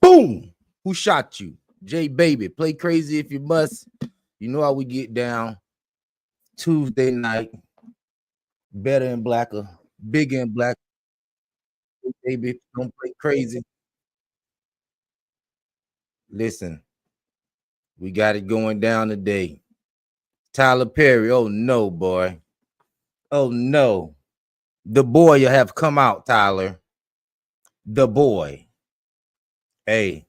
Boom! Who shot you? J Baby. Play crazy if you must. You know how we get down. Tuesday night. Better and blacker. Bigger and black. Baby, don't play crazy. Listen, we got it going down today. Tyler Perry. Oh no, boy. Oh no. The boy you have come out, Tyler. The boy. Hey,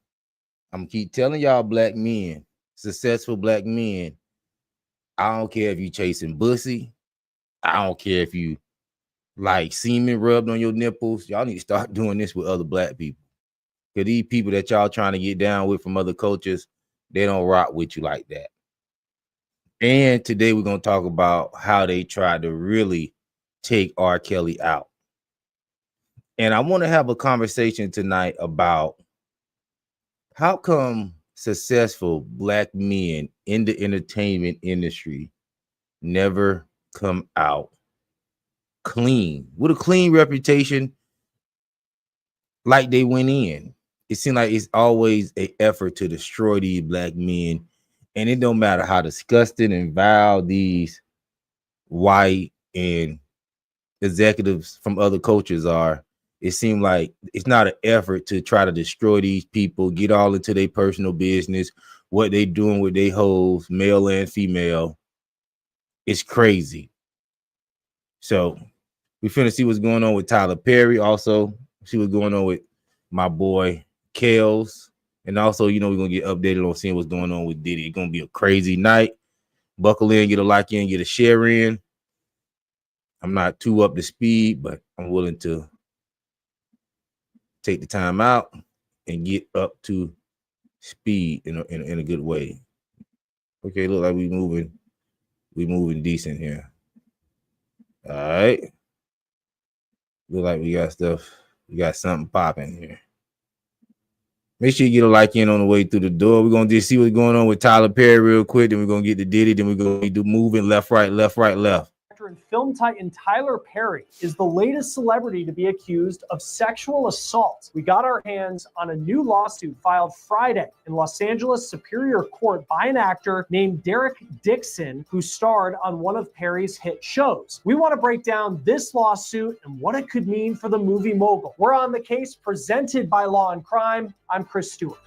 I'm keep telling y'all, black men, successful black men. I don't care if you chasing pussy. I don't care if you like semen rubbed on your nipples. Y'all need to start doing this with other black people. Because these people that y'all trying to get down with from other cultures, they don't rock with you like that. And today we're going to talk about how they tried to really take R. Kelly out. And I want to have a conversation tonight about how come successful black men in the entertainment industry never come out clean with a clean reputation like they went in. It seems like it's always an effort to destroy these black men, and it don't matter how disgusting and vile these white and executives from other cultures are. It seems like it's not an effort to try to destroy these people, get all into their personal business, what they doing with their hoes, male and female. It's crazy. So we finna see what's going on with Tyler Perry. Also, see what's going on with my boy Kales. And also, you know, we're gonna get updated on seeing what's going on with Diddy. It's gonna be a crazy night. Buckle in, get a like in, get a share in. I'm not too up to speed, but I'm willing to take the time out and get up to speed in a good way. Okay, look like we moving decent here. All right. Look like we got something popping here. Make sure you get a like in on the way through the door. We're gonna just see what's going on with Tyler Perry real quick. Then we're gonna get to Diddy. Then we're gonna do moving left, right, left, right, left. And film titan Tyler Perry is the latest celebrity to be accused of sexual assault. We got our hands on a new lawsuit filed Friday in Los Angeles Superior Court by an actor named Derek Dixon, who starred on one of Perry's hit shows. We want to break down this lawsuit and what it could mean for the movie Mogul. We're on the case presented by Law and Crime. I'm Chris Stewart.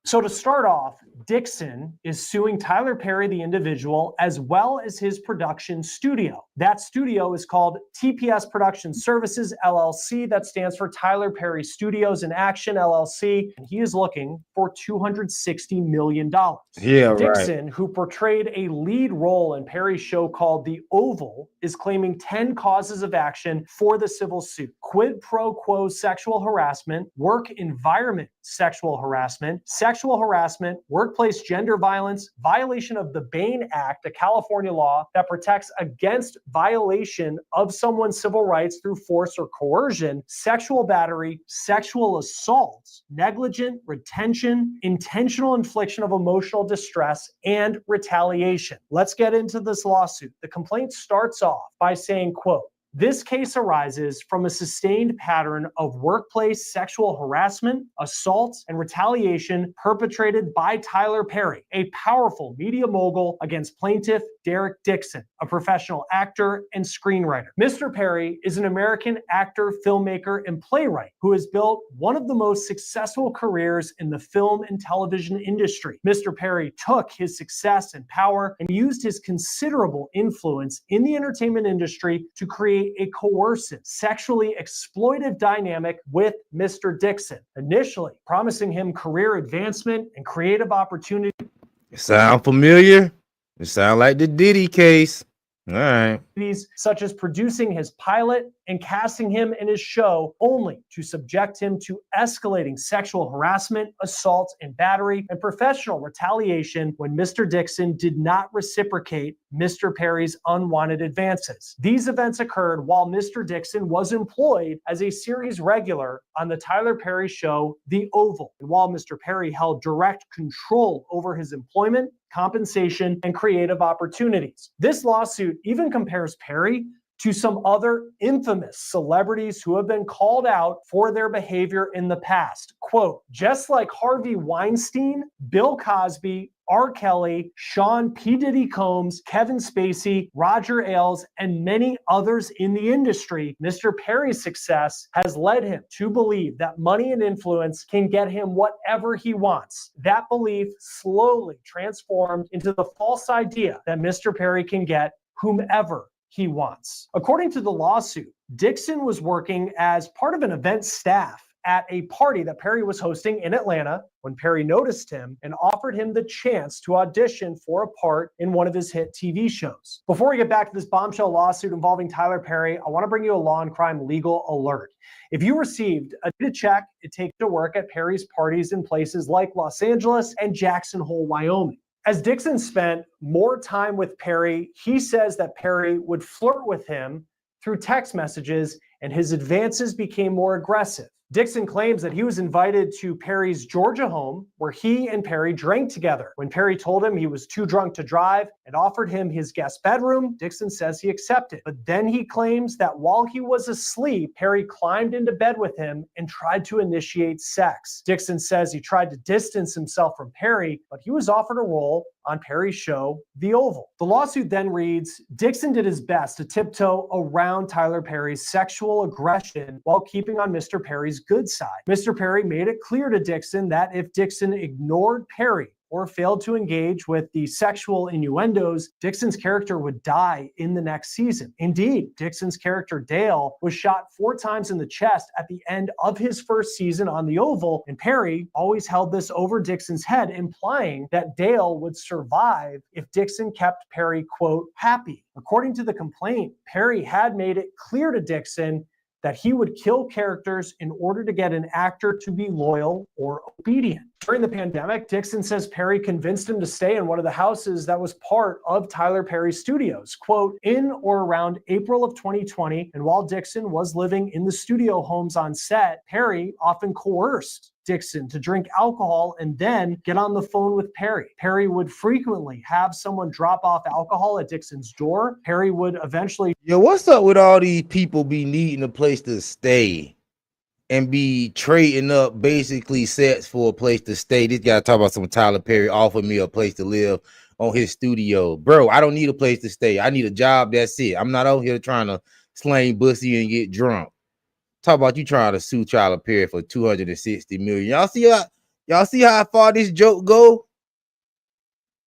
So to start off, Dixon is suing Tyler Perry, the individual, as well as his production studio. That studio is called TPS Production Services, LLC. That stands for Tyler Perry Studios in Action, LLC. And he is looking for $260 million. Yeah, Dixon, right. who portrayed a lead role in Perry's show called The Oval, is claiming 10 causes of action for the civil suit. Quid pro quo sexual harassment, work environment sexual harassment, workplace gender violence, violation of the Bain Act, a California law that protects against violation of someone's civil rights through force or coercion, sexual battery, sexual assault, negligent retention, intentional infliction of emotional distress, and retaliation. Let's get into this lawsuit. The complaint starts off by saying, quote, "This case arises from a sustained pattern of workplace sexual harassment, assault, and retaliation perpetrated by Tyler Perry, a powerful media mogul, against plaintiff Derek Dixon, a professional actor and screenwriter. Mr. Perry is an American actor, filmmaker, and playwright who has built one of the most successful careers in the film and television industry. Mr. Perry took his success and power and used his considerable influence in the entertainment industry to create a coercive, sexually exploitive dynamic with Mr. Dixon, initially promising him career advancement and creative opportunity." Sound familiar? It sound like the Diddy case. All right. Such as producing his pilot and casting him in his show, only to subject him to escalating sexual harassment, assault, and battery, and professional retaliation when Mr. Dixon did not reciprocate Mr. Perry's unwanted advances. These events occurred while Mr. Dixon was employed as a series regular on the Tyler Perry show, The Oval, and while Mr. Perry held direct control over his employment, compensation, and creative opportunities. This lawsuit even compares Perry to some other infamous celebrities who have been called out for their behavior in the past. Quote, just like Harvey Weinstein, Bill Cosby, R. Kelly, Sean P. Diddy Combs, Kevin Spacey, Roger Ailes, and many others in the industry, Mr. Perry's success has led him to believe that money and influence can get him whatever he wants. That belief slowly transformed into the false idea that Mr. Perry can get whomever he wants. According to the lawsuit, Dixon was working as part of an event staff at a party that Perry was hosting in Atlanta when Perry noticed him and offered him the chance to audition for a part in one of his hit TV shows. Before we get back to this bombshell lawsuit involving Tyler Perry, I want to bring you a law and crime legal alert. If you received a check, it takes to work at Perry's parties in places like Los Angeles and Jackson Hole, Wyoming. As Dixon spent more time with Perry, he says that Perry would flirt with him through text messages and his advances became more aggressive. Dixon claims that he was invited to Perry's Georgia home where he and Perry drank together. When Perry told him he was too drunk to drive and offered him his guest bedroom, Dixon says he accepted. But then he claims that while he was asleep, Perry climbed into bed with him and tried to initiate sex. Dixon says he tried to distance himself from Perry, but he was offered a role on Perry's show, The Oval. The lawsuit then reads, Dixon did his best to tiptoe around Tyler Perry's sexual aggression while keeping on Mr. Perry's good side. Mr. Perry made it clear to Dixon that if Dixon ignored Perry or failed to engage with the sexual innuendos, Dixon's character would die in the next season. Indeed, Dixon's character Dale was shot 4 times in the chest at the end of his first season on The Oval, and Perry always held this over Dixon's head, implying that Dale would survive if Dixon kept Perry, quote, happy. According to the complaint, Perry had made it clear to Dixon that he would kill characters in order to get an actor to be loyal or obedient. During the pandemic, Dixon says Perry convinced him to stay in one of the houses that was part of Tyler Perry's studios, quote, in or around April of 2020. And while Dixon was living in the studio homes on set, Perry often coerced Dixon to drink alcohol and then get on the phone with Perry. Perry would frequently have someone drop off alcohol at Dixon's door. Perry would eventually... Yo, what's up with all these people be needing a place to stay and be trading up basically sets for a place to stay? This guy talk about some Tyler Perry offered me a place to live on his studio. Bro, I don't need a place to stay. I need a job. That's it. I'm not out here trying to slang bussy and get drunk. Talk about you trying to sue Tyler Perry for $260 million. Y'all see how far this joke go?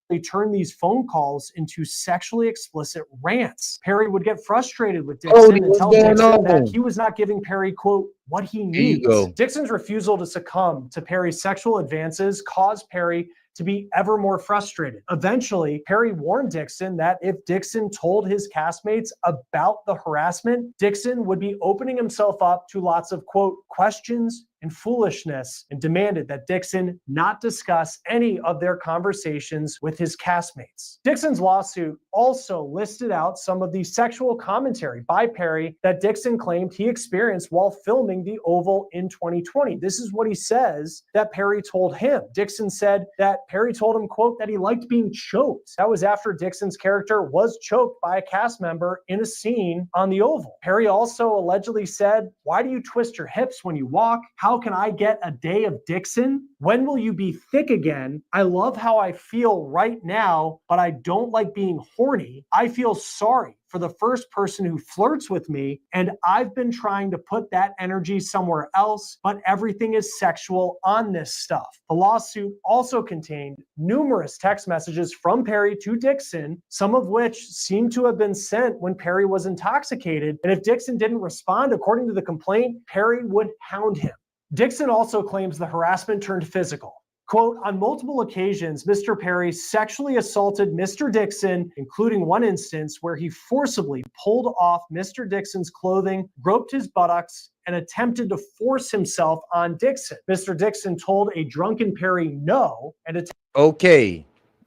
They turn these phone calls into sexually explicit rants. Perry would get frustrated with Dixon and tell Dixon that he was not giving Perry, quote, what he needs. Dixon's refusal to succumb to Perry's sexual advances caused Perry to be ever more frustrated. Eventually, Perry warned Dixon that if Dixon told his castmates about the harassment, Dixon would be opening himself up to lots of, quote, questions and foolishness, and demanded that Dixon not discuss any of their conversations with his castmates. Dixon's lawsuit also listed out some of the sexual commentary by Perry that Dixon claimed he experienced while filming The Oval in 2020. This is what he says that Perry told him. Dixon said that Perry told him, quote, that he liked being choked. That was after Dixon's character was choked by a cast member in a scene on The Oval. Perry also allegedly said, why do you twist your hips when you walk? How can I get a day of Dixon? When will you be thick again? I love how I feel right now, but I don't like being horny. I feel sorry for the first person who flirts with me, and I've been trying to put that energy somewhere else, but everything is sexual on this stuff. The lawsuit also contained numerous text messages from Perry to Dixon, some of which seem to have been sent when Perry was intoxicated, and if Dixon didn't respond according to the complaint, Perry would hound him. Dixon also claims the harassment turned physical. Quote, on multiple occasions, Mr. Perry sexually assaulted Mr. Dixon, including one instance where he forcibly pulled off Mr. Dixon's clothing, groped his buttocks, and attempted to force himself on Dixon. Mr. Dixon told a drunken Perry no, and okay,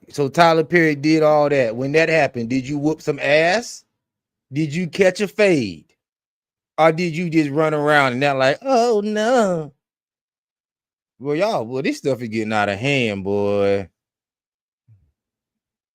so Tyler Perry did all that. When that happened, did you whoop some ass? Did you catch a fade? Or did you just run around and not like, oh no? Well, this stuff is getting out of hand, boy.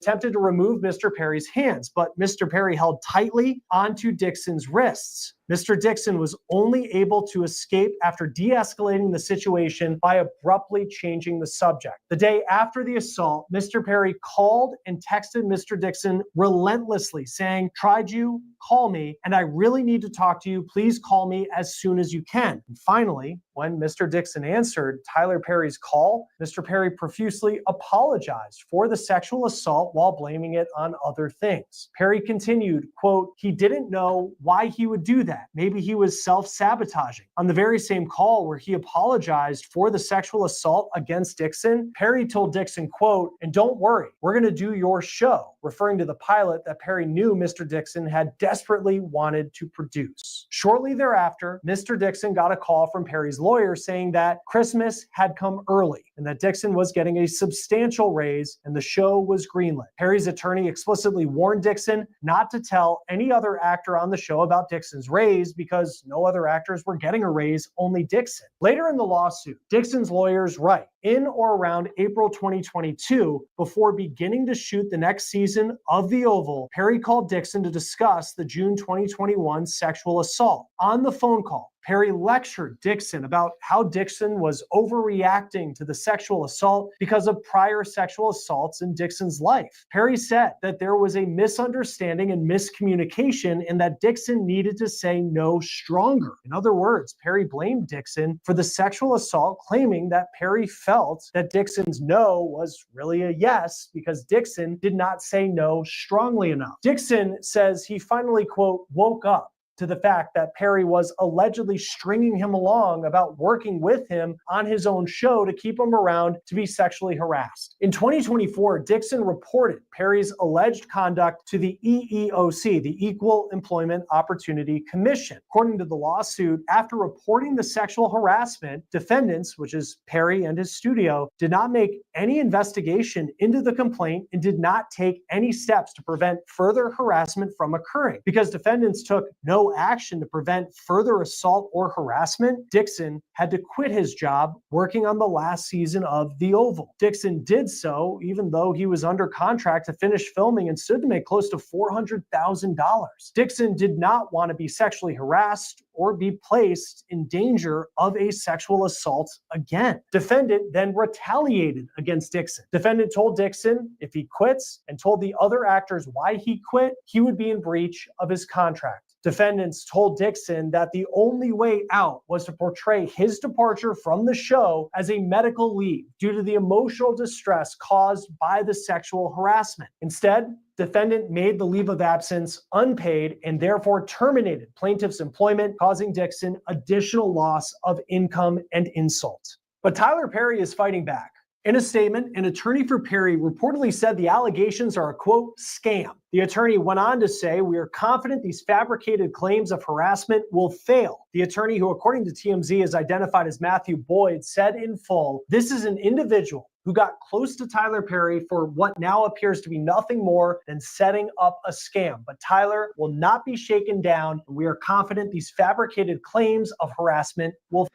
attempted to remove Mr. Perry's hands, but Mr. Perry held tightly onto Dixon's wrists. Mr. Dixon was only able to escape after de-escalating the situation by abruptly changing the subject. The day after the assault, Mr. Perry called and texted Mr. Dixon relentlessly, saying, "Tried you, call me, and I really need to talk to you. Please call me as soon as you can." And finally, when Mr. Dixon answered Tyler Perry's call, Mr. Perry profusely apologized for the sexual assault while blaming it on other things. Perry continued, quote, "He didn't know why he would do that. Maybe he was self-sabotaging." On the very same call where he apologized for the sexual assault against Dixon, Perry told Dixon, quote, "And don't worry, we're going to do your show," referring to the pilot that Perry knew Mr. Dixon had desperately wanted to produce. Shortly thereafter, Mr. Dixon got a call from Perry's lawyer saying that Christmas had come early and that Dixon was getting a substantial raise and the show was greenlit. Perry's attorney explicitly warned Dixon not to tell any other actor on the show about Dixon's raise because no other actors were getting a raise, only Dixon. Later in the lawsuit, Dixon's lawyers write, in or around April 2022, before beginning to shoot the next season of The Oval, Perry called Dixon to discuss the June 2021 sexual assault. On the phone call, Perry lectured Dixon about how Dixon was overreacting to the sexual assault because of prior sexual assaults in Dixon's life. Perry said that there was a misunderstanding and miscommunication and that Dixon needed to say no stronger. In other words, Perry blamed Dixon for the sexual assault, claiming that Perry felt that Dixon's no was really a yes because Dixon did not say no strongly enough. Dixon says he finally, quote, woke up to the fact that Perry was allegedly stringing him along about working with him on his own show to keep him around to be sexually harassed. In 2024, Dixon reported Perry's alleged conduct to the EEOC, the Equal Employment Opportunity Commission. According to the lawsuit, after reporting the sexual harassment, defendants, which is Perry and his studio, did not make any investigation into the complaint and did not take any steps to prevent further harassment from occurring. Because defendants took no action to prevent further assault or harassment, Dixon had to quit his job working on the last season of The Oval. Dixon did so even though he was under contract to finish filming and stood to make close to $400,000. Dixon did not want to be sexually harassed or be placed in danger of a sexual assault again. Defendant then retaliated against Dixon. Defendant told Dixon if he quits and told the other actors why he quit, he would be in breach of his contract. Defendants told Dixon that the only way out was to portray his departure from the show as a medical leave due to the emotional distress caused by the sexual harassment. Instead, defendant made the leave of absence unpaid and therefore terminated plaintiff's employment, causing Dixon additional loss of income and insult. But Tyler Perry is fighting back. In a statement, an attorney for Perry reportedly said the allegations are a, quote, scam. The attorney went on to say, "We are confident these fabricated claims of harassment will fail." The attorney, who according to TMZ is identified as Matthew Boyd, said in full, "This is an individual who got close to Tyler Perry for what now appears to be nothing more than setting up a scam. But Tyler will not be shaken down, and we are confident these fabricated claims of harassment will."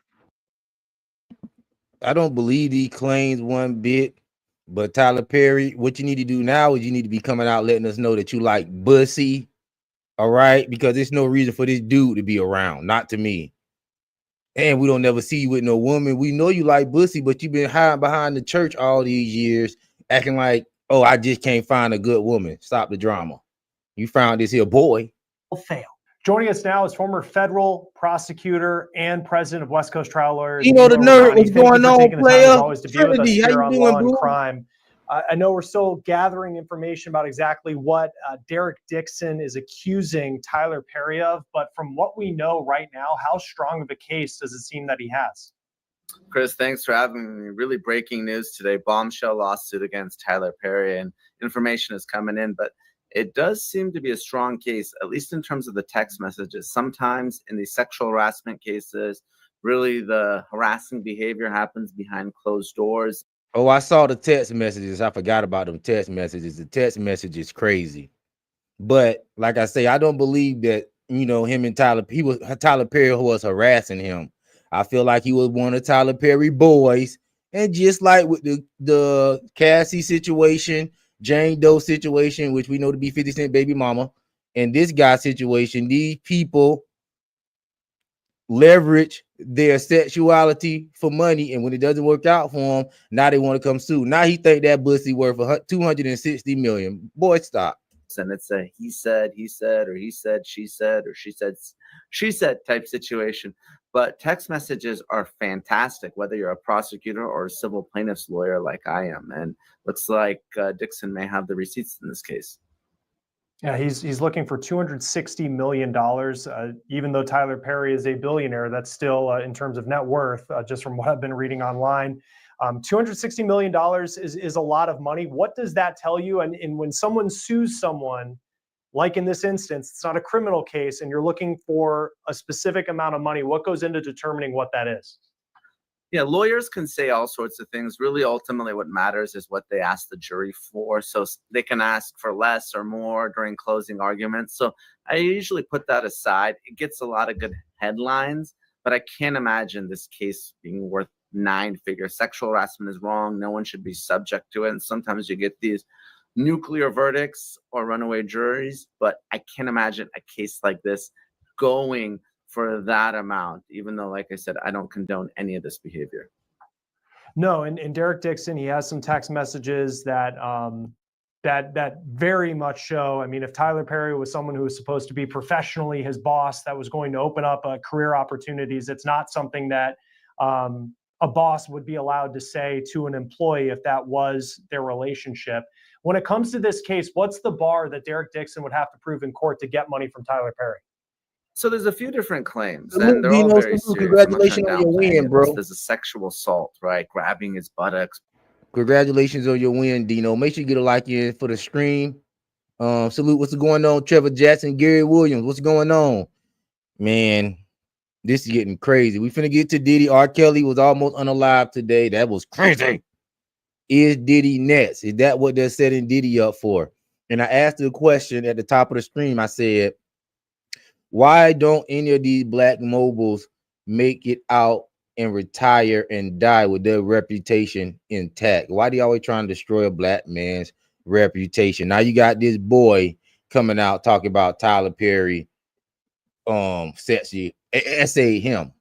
I don't believe these claims one bit. But Tyler Perry, what you need to do now is you need to be coming out letting us know that you like bussy. All right, because there's no reason for this dude to be around, not to me. And we don't never see you with no woman. We know you like bussy, but you've been hiding behind the church all these years, acting like, oh, I just can't find a good woman. Stop the drama. You found this here boy. Will fail. Joining us now is former federal prosecutor and president of West Coast Trial Lawyers. You know the nerd. What's going on, player? Always to be with us here on Law and Crime. I know we're still gathering information about exactly what Derek Dixon is accusing Tyler Perry of, but from what we know right now, how strong of a case does it seem that he has? Chris, thanks for having me. Really breaking news today. Bombshell lawsuit against Tyler Perry, and information is coming in, but it does seem to be a strong case, at least in terms of the text messages. Sometimes in these sexual harassment cases, really the harassing behavior happens behind closed doors. Oh, I saw the text messages. I forgot about them text messages. The text message is crazy. But like I say, I don't believe that, him and Tyler Perry was harassing him. I feel like he was one of Tyler Perry boys. And just like with the Cassie situation, Jane Doe situation, which we know to be 50 Cent baby mama, and this guy's situation, these people leverage their sexuality for money, and when it doesn't work out for them, now they want to come sue. Now he think that pussy worth 260 million. Boy, stop. And it's a he said, or he said, she said, or she said type situation. But text messages are fantastic, whether you're a prosecutor or a civil plaintiff's lawyer like I am. And looks like Dixon may have the receipts in this case. Yeah, he's looking for $260 million. Even though Tyler Perry is a billionaire, that's still in terms of net worth, just from what I've been reading online. $260 million is a lot of money. What does that tell you? And when someone sues someone, like in this instance, it's not a criminal case, and you're looking for a specific amount of money, what goes into determining what that is? Yeah, lawyers can say all sorts of things. Really, ultimately, what matters is what they ask the jury for. So they can ask for less or more during closing arguments. So I usually put that aside. It gets a lot of good headlines, but I can't imagine this case being worth 9 figures. Sexual harassment is wrong. No one should be subject to it. And sometimes you get these nuclear verdicts or runaway juries, but I can't imagine a case like this going for that amount, even though, like I said, I don't condone any of this behavior. No, and Derek Dixon, he has some text messages that that very much show. I mean, if Tyler Perry was someone who was supposed to be professionally his boss, that was going to open up career opportunities, it's not something that a boss would be allowed to say to an employee if that was their relationship. When it comes to this case, what's the bar that Derek Dixon would have to prove in court to get money from Tyler Perry? So there's a few different claims, and they're all very serious. Congratulations on your win, bro. There's a sexual assault, right? Grabbing his buttocks. Congratulations on your win, Dino. Make sure you get a like in for the stream. Salute. What's going on? Trevor Jackson, Gary Williams. What's going on? Man, this is getting crazy. We finna get to Diddy. R. Kelly was almost unalive today. That was crazy. Is Diddy next? Is that what they're setting Diddy up for? And I asked the question at the top of the stream. I said, why don't any of these black moguls make it out and retire and die with their reputation intact? Why do you always trying to destroy a black man's reputation? Now you got this boy coming out talking about Tyler Perry sexy essay him,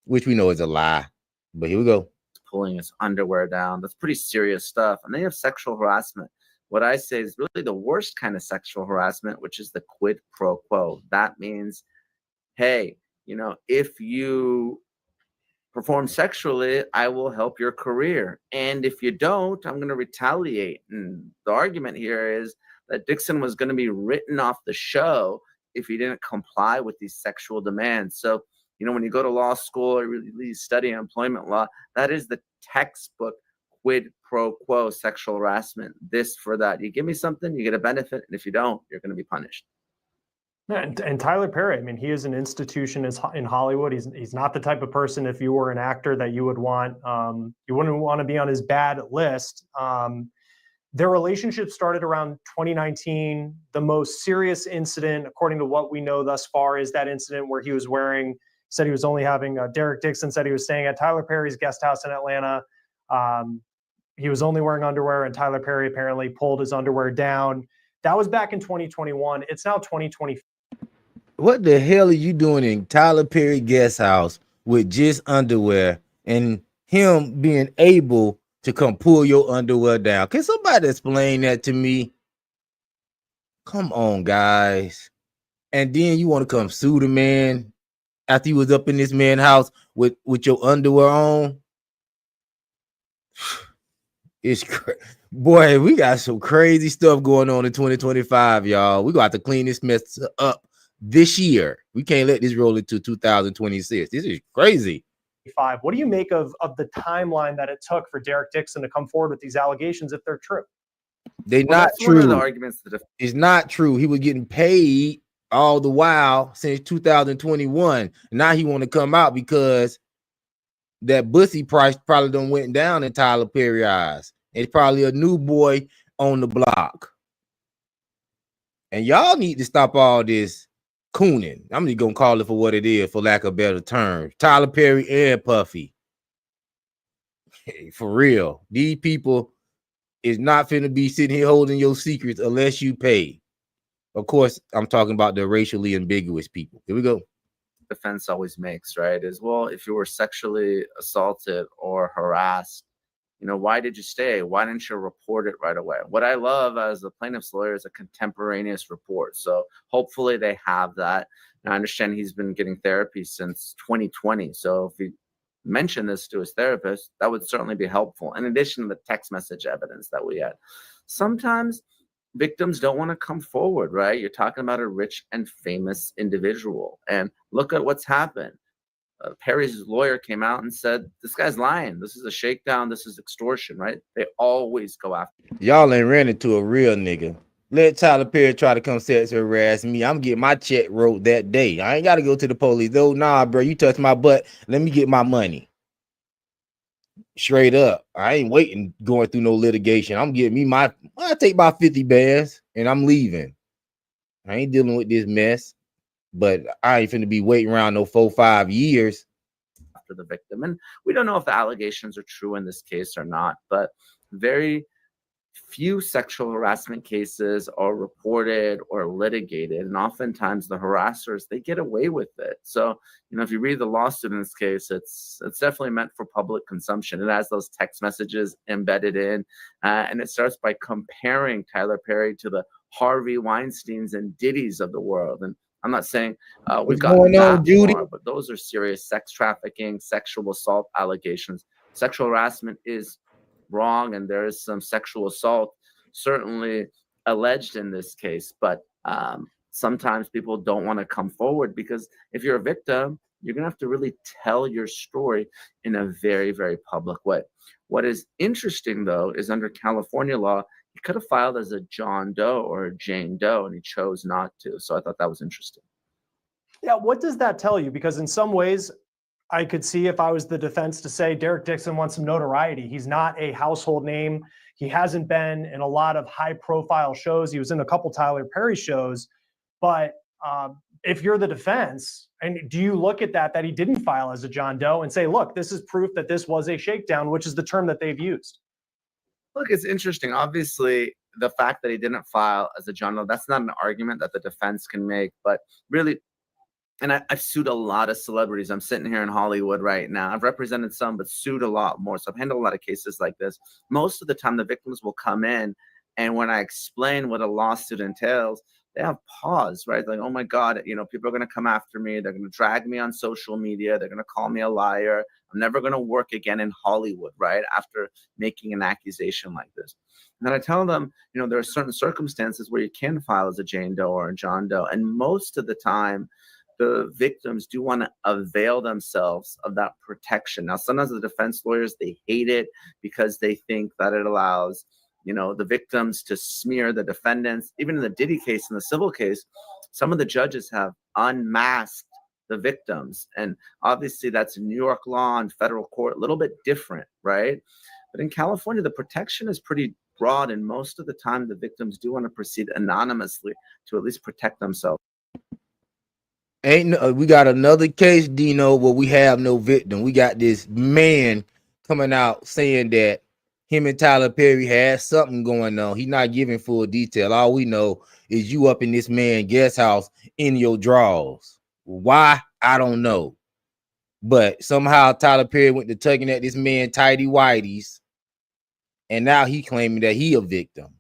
which we know is a lie. But here we go. Pulling his underwear down. That's pretty serious stuff. And then you have sexual harassment. What I say is really the worst kind of sexual harassment, which is the quid pro quo. That means, hey, if you perform sexually, I will help your career. And if you don't, I'm going to retaliate. And the argument here is that Dixon was going to be written off the show if he didn't comply with these sexual demands. So, when you go to law school or really study employment law, that is the textbook quid pro quo sexual harassment. This for that. You give me something, you get a benefit. And if you don't, you're going to be punished. And Tyler Perry, I mean, he is an institution in Hollywood. He's not the type of person, if you were an actor, that you would want, you wouldn't want to be on his bad list. Their relationship started around 2019. The most serious incident, according to what we know thus far, is that incident where he was said he was only having, Derek Dixon said he was staying at Tyler Perry's guest house in Atlanta. He was only wearing underwear, and Tyler Perry apparently pulled his underwear down. That was back in 2021. It's now 2020. What the hell are you doing in Tyler Perry guest house with just underwear and him being able to come pull your underwear down? Can somebody explain that to me? Come on, guys. And then you want to come sue the man after you was up in this man's house with your underwear on? It's boy, we got some crazy stuff going on in 2025, y'all. We got to clean this mess up this year. We can't let this roll into 2026. This is crazy. What do you make of the timeline that it took for Derek Dixon to come forward with these allegations if they're true? They're not true. One of the arguments that it's not true. He was getting paid all the while since 2021. Now he want to come out because that bussy price probably done went down in Tyler Perry eyes. It's probably a new boy on the block. And y'all need to stop all this cooning. I'm just gonna call it for what it is, for lack of better terms. Tyler Perry and Puffy. Hey, for real. These people, is not finna be sitting here holding your secrets unless you pay. Of course, I'm talking about the racially ambiguous people. Here we go. Defense always makes, right, is, well, if you were sexually assaulted or harassed, why did you stay? Why didn't you report it right away? What I love as a plaintiff's lawyer is a contemporaneous report. So hopefully they have that. And I understand he's been getting therapy since 2020. So if he mentioned this to his therapist, that would certainly be helpful. In addition to the text message evidence that we had. Sometimes victims don't want to come forward, right? You're talking about a rich and famous individual. And look at what's happened. Perry's lawyer came out and said, this guy's lying. This is a shakedown. This is extortion, right? They always go after. Y'all ain't ran into a real nigga. Let Tyler Perry try to come sex harass me. I'm getting my check wrote that day. I ain't got to go to the police. Oh, nah, bro. You touched my butt. Let me get my money. Straight up. I ain't waiting going through no litigation. I'm getting me I take about 50 bands and I'm leaving. I ain't dealing with this mess. But I ain't finna be waiting around no 4-5 years. After the victim. And we don't know if the allegations are true in this case or not, but very few sexual harassment cases are reported or litigated. And oftentimes the harassers, they get away with it. So, if you read the lawsuit in this case, it's definitely meant for public consumption. It has those text messages embedded in, and it starts by comparing Tyler Perry to the Harvey Weinsteins and Diddy's of the world. And I'm not saying we've gotten that far, but those are serious sex trafficking, sexual assault allegations. Sexual harassment is wrong, and there is some sexual assault certainly alleged in this case. But sometimes people don't want to come forward because if you're a victim, you're going to have to really tell your story in a very, very public way. What is interesting, though, is under California law, he could have filed as a John Doe or a Jane Doe, and he chose not to. So I thought that was interesting. Yeah, what does that tell you? Because in some ways, I could see if I was the defense to say Derek Dixon wants some notoriety. He's not a household name. He hasn't been in a lot of high-profile shows. He was in a couple Tyler Perry shows. But if you're the defense, and do you look at that he didn't file as a John Doe and say, look, this is proof that this was a shakedown, which is the term that they've used? Look, it's interesting. Obviously, the fact that he didn't file as a John Doe, that's not an argument that the defense can make. But really, and I've sued a lot of celebrities. I'm sitting here in Hollywood right now. I've represented some, but sued a lot more. So I've handled a lot of cases like this. Most of the time, the victims will come in, and when I explain what a lawsuit entails, they have pause, right? Like, oh my God, people are going to come after me. They're going to drag me on social media. They're going to call me a liar. I'm never going to work again in Hollywood, right? After making an accusation like this. And then I tell them, there are certain circumstances where you can file as a Jane Doe or a John Doe. And most of the time, the victims do want to avail themselves of that protection. Now, sometimes the defense lawyers, they hate it because they think that it allows the victims to smear the defendants. Even in the Diddy case, in the civil case, some of the judges have unmasked the victims. And obviously that's New York law and federal court, a little bit different, right? But in California, the protection is pretty broad. And most of the time, the victims do want to proceed anonymously to at least protect themselves. We got another case, Dino, where we have no victim. We got this man coming out saying that him and Tyler Perry had something going on. He's not giving full detail. All we know is you up in this man's guest house in your drawers. Why? I don't know. But somehow Tyler Perry went to tugging at this man tighty whities, and now he claiming that he a victim.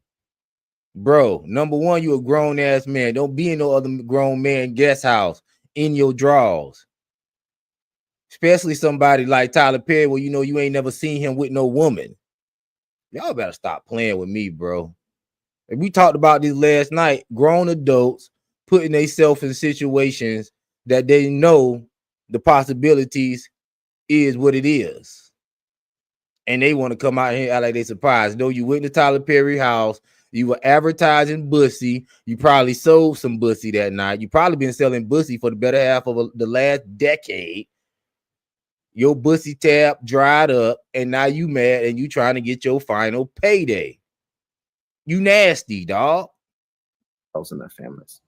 Bro, number one, you a grown ass man. Don't be in no other grown man guest house in your drawers. Especially somebody like Tyler Perry, where you ain't never seen him with no woman. Y'all better stop playing with me, bro. And we talked about this last night. Grown adults putting themselves in situations that they know the possibilities is what it is. And they want to come out here and act like they surprised. No, you went to Tyler Perry house. You were advertising bussy. You probably sold some bussy that night. You probably been selling bussy for the better half of the last decade. Your bussy tab dried up, and now you mad and you trying to get your final payday. You nasty, dog. And their families.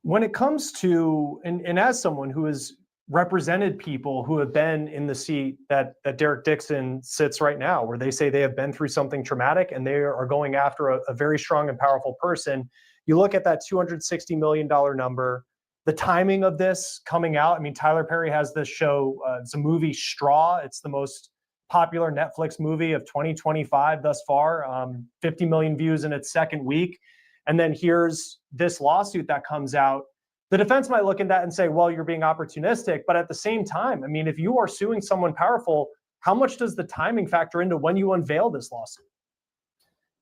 When it comes to, and as someone who has represented people who have been in the seat that Derek Dixon sits right now, where they say they have been through something traumatic and they are going after a very strong and powerful person. You look at that $260 million number, the timing of this coming out. I mean, Tyler Perry has this show, it's a movie, Straw. It's the most popular Netflix movie of 2025 thus far, 50 million views in its second week. And then here's this lawsuit that comes out. The defense might look at that and say, well, you're being opportunistic. But at the same time, I mean, if you are suing someone powerful, how much does the timing factor into when you unveil this lawsuit?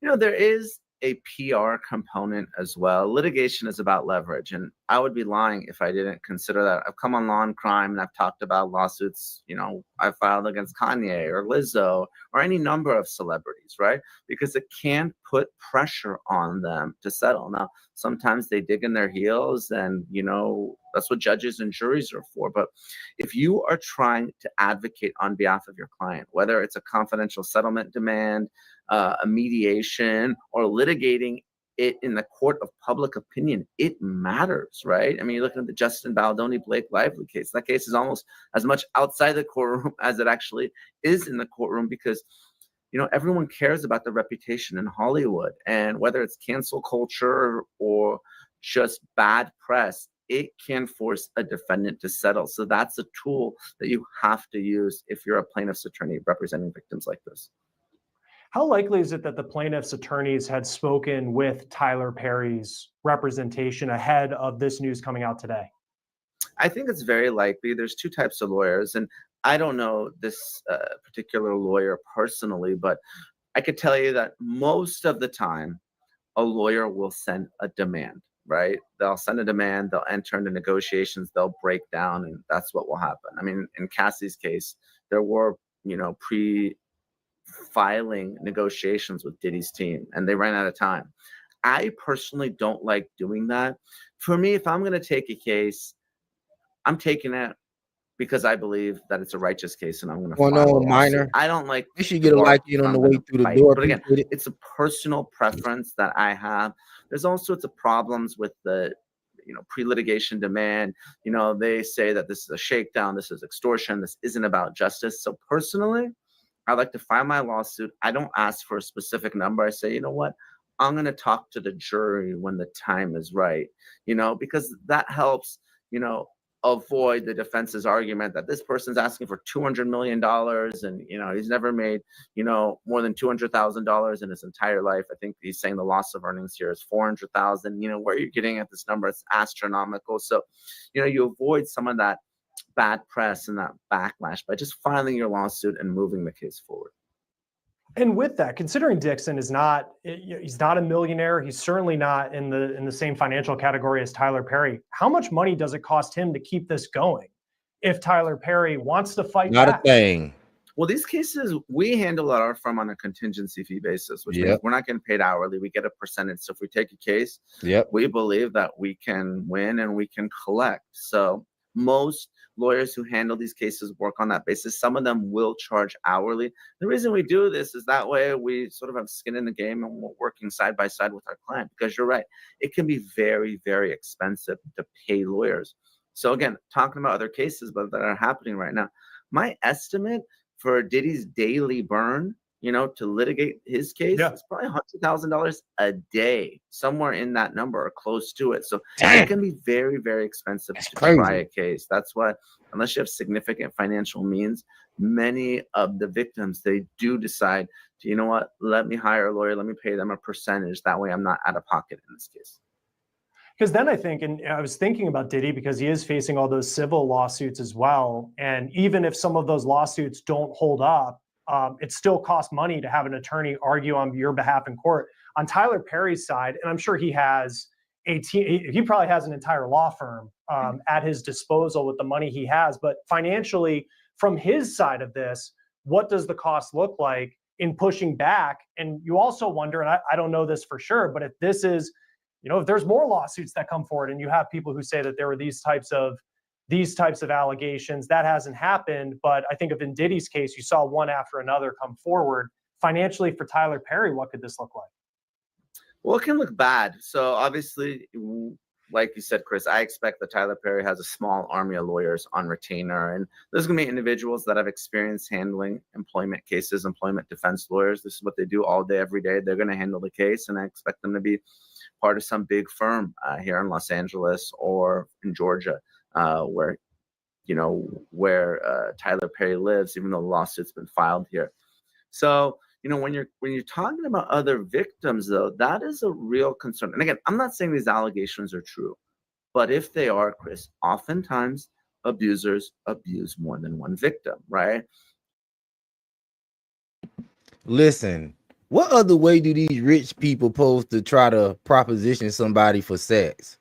There is a PR component as well. Litigation is about leverage, and I would be lying if I didn't consider that. I've come on Law and Crime and I've talked about lawsuits, I filed against Kanye or Lizzo or any number of celebrities, right? Because it can put pressure on them to settle. Now, sometimes they dig in their heels and, that's what judges and juries are for. But if you are trying to advocate on behalf of your client, whether it's a confidential settlement demand, a mediation, or litigating it in the court of public opinion, it matters, right? I mean, you're looking at the Justin Baldoni Blake Lively case. That case is almost as much outside the courtroom as it actually is in the courtroom, because everyone cares about the reputation in Hollywood, and whether it's cancel culture or just bad press, it can force a defendant to settle. So that's a tool that you have to use if you're a plaintiff's attorney representing victims like this. How likely is it that the plaintiff's attorneys had spoken with Tyler Perry's representation ahead of this news coming out today? I think it's very likely. There's two types of lawyers, and I don't know this particular lawyer personally, but I could tell you that most of the time, a lawyer will send a demand, right? They'll send a demand, they'll enter into negotiations, they'll break down, and that's what will happen. I mean, in Cassie's case, there were, pre-filing negotiations with Diddy's team, and they ran out of time. I personally don't like doing that. For me, if I'm going to take a case, I'm taking it because I believe that it's a righteous case, and I'm going to file a lawsuit. Minor. I don't like. You should get a like in on the way through the door. But again, it's a personal preference that I have. There's all sorts of problems with the, pre-litigation demand. They say that this is a shakedown, this is extortion, this isn't about justice. So personally, I like to file my lawsuit. I don't ask for a specific number. I say, you know what? I'm going to talk to the jury when the time is right, because that helps, avoid the defense's argument that this person's asking for $200 million and, he's never made, more than $200,000 in his entire life. I think he's saying the loss of earnings here is 400,000, where you're getting at this number, it's astronomical. So, you avoid some of that bad press and that backlash by just filing your lawsuit and moving the case forward. And with that, considering Dixon he's not a millionaire, he's certainly not in the same financial category as Tyler Perry. How much money does it cost him to keep this going if Tyler Perry wants to fight back? Not a thing. Well, these cases, we handle at our firm on a contingency fee basis, which means we're not getting paid hourly. We get a percentage. So if we take a case, we believe that we can win and we can collect. So most lawyers who handle these cases work on that basis. Some of them will charge hourly. The reason we do this is that way we sort of have skin in the game and we're working side by side with our client, because you're right. It can be very, very expensive to pay lawyers. So again, talking about other cases but that are happening right now, my estimate for Diddy's daily burn, to litigate his case, it's probably $100,000 a day, somewhere in that number or close to it. So it can be very, very expensive to try a case. That's why, unless you have significant financial means, many of the victims, they do decide to, let me hire a lawyer, let me pay them a percentage. That way I'm not out of pocket in this case. Because then I think, and I was thinking about Diddy because he is facing all those civil lawsuits as well. And even if some of those lawsuits don't hold up, it still costs money to have an attorney argue on your behalf in court. On Tyler Perry's side, and I'm sure he has a team, he probably has an entire law firm at his disposal with the money he has. But financially, from his side of this, what does the cost look like in pushing back? And you also wonder, and I don't know this for sure, but if this is, if there's more lawsuits that come forward and you have people who say that there were these types of allegations, that hasn't happened. But I think in Diddy's case, you saw one after another come forward. Financially for Tyler Perry, what could this look like? Well, it can look bad. So obviously like you said, Chris, I expect that Tyler Perry has a small army of lawyers on retainer. And there's going to be individuals that have experience handling employment cases, employment defense lawyers. This is what they do all day, every day. They're going to handle the case. And I expect them to be part of some big firm here in Los Angeles or in Georgia, where Tyler Perry lives, even though the lawsuit's been filed here. So, when you're talking about other victims, though, that is a real concern. And again, I'm not saying these allegations are true, but if they are, Chris, oftentimes abusers abuse more than one victim, right? Listen, what other way do these rich people supposed to try to proposition somebody for sex?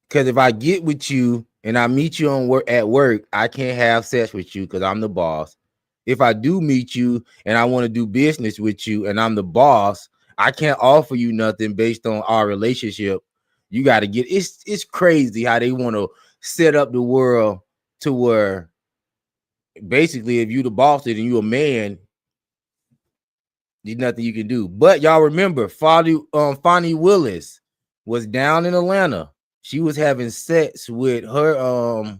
Because if I get with you and I meet you at work, I can't have sex with you because I'm the boss. If I do meet you and I want to do business with you and I'm the boss, I can't offer you nothing based on our relationship. You got to get it's crazy how they want to set up the world to where basically if you the boss and you a man, there's nothing you can do. But y'all remember, Fonnie Willis was down in Atlanta. She was having sex with her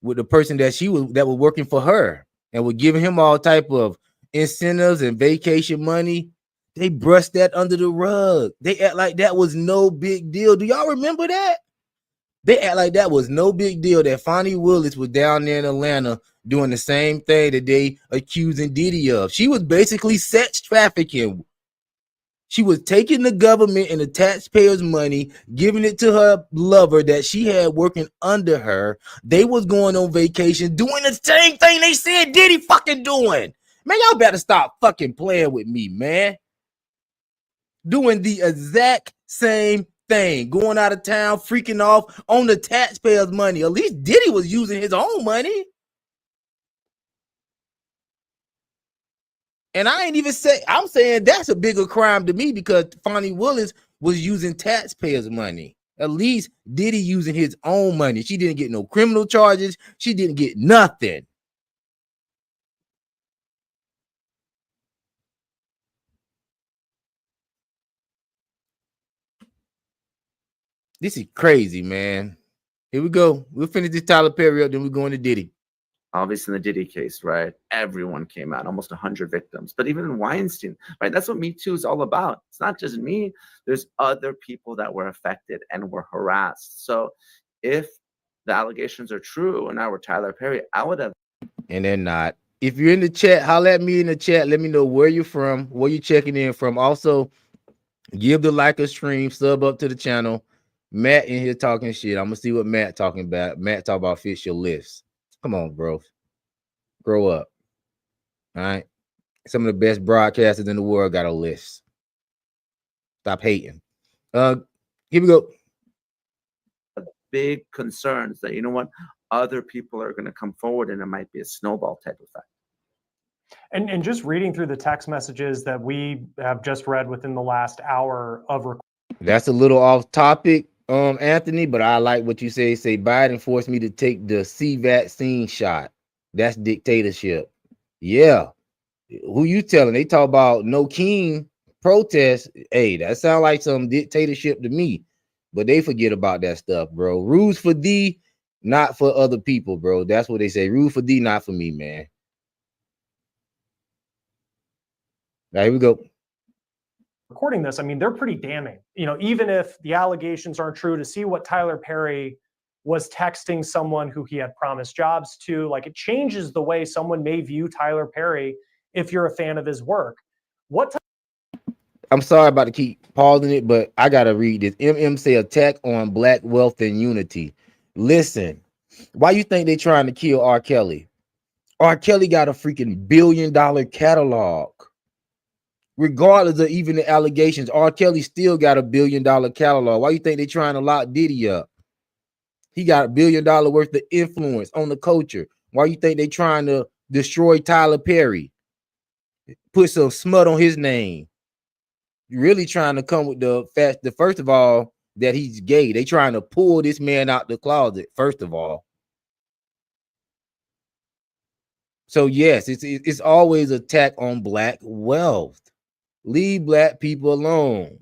with the person that was working for her and was giving him all type of incentives and vacation money. They brushed that under the rug. They act like that was no big deal. Do y'all remember that? They act like that was no big deal that Fonnie Willis was down there in Atlanta doing the same thing that they accusing Diddy of. She was basically sex trafficking. She was taking the government and the taxpayers' money, giving it to her lover that she had working under her. They was going on vacation, doing the same thing they said Diddy fucking doing. Man, y'all better stop fucking playing with me, man. Doing the exact same thing, going out of town, freaking off on the taxpayers' money. At least Diddy was using his own money. And I ain't even say, I'm saying that's a bigger crime to me because Fonnie Willis was using taxpayers' money. At least Diddy using his own money. She didn't get no criminal charges. She didn't get nothing. This is crazy, man. Here we go. We'll finish this Tyler Perry up, then we're going to Diddy. Obviously, in the Diddy case, right? Everyone came out, almost 100 victims. But even in Weinstein, right? That's what Me Too is all about. It's not just me. There's other people that were affected and were harassed. So if the allegations are true and I were Tyler Perry, I would have. And they're not. If you're in the chat, holler at me in the chat. Let me know where you're from, where you're checking in from. Also, give the like a stream, sub up to the channel. Matt in here talking shit. I'm gonna see what Matt talking about. Matt talk about fix your lifts. Come on, bro. Grow up. All right. Some of the best broadcasters in the world got a list. Stop hating. Here we go. Big concerns that, other people are going to come forward and it might be a snowball type effect. And just reading through the text messages that we have just read within the last hour of that's a little off topic, Anthony, but I like what you say. Say Biden forced me to take the C vaccine shot. That's dictatorship. Yeah. Who you telling? They talk about no king protest. Hey, that sounds like some dictatorship to me. But they forget about that stuff, bro. Rules for thee, not for other people, bro. That's what they say. Rules for thee, not for me, man. Now, here we go. Recording this, I mean, they're pretty damning. Even if the allegations aren't true, to see what Tyler Perry was texting someone who he had promised jobs to, like, it changes the way someone may view Tyler Perry if you're a fan of his work. I'm sorry about to keep pausing it, but I gotta read this. MM say attack on black wealth and unity. Listen, why you think they trying to kill R. Kelly? R. Kelly got a freaking $1 billion catalog. Regardless of even the allegations, R. Kelly still got a $1 billion catalog. Why you think they trying to lock Diddy up? He got $1 billion worth of influence on the culture. Why you think they trying to destroy Tyler Perry? Put some smut on his name. You're really trying to come with the fact that, first of all, that he's gay. They trying to pull this man out the closet, first of all. So yes, it's always attack on black wealth. Leave black people alone.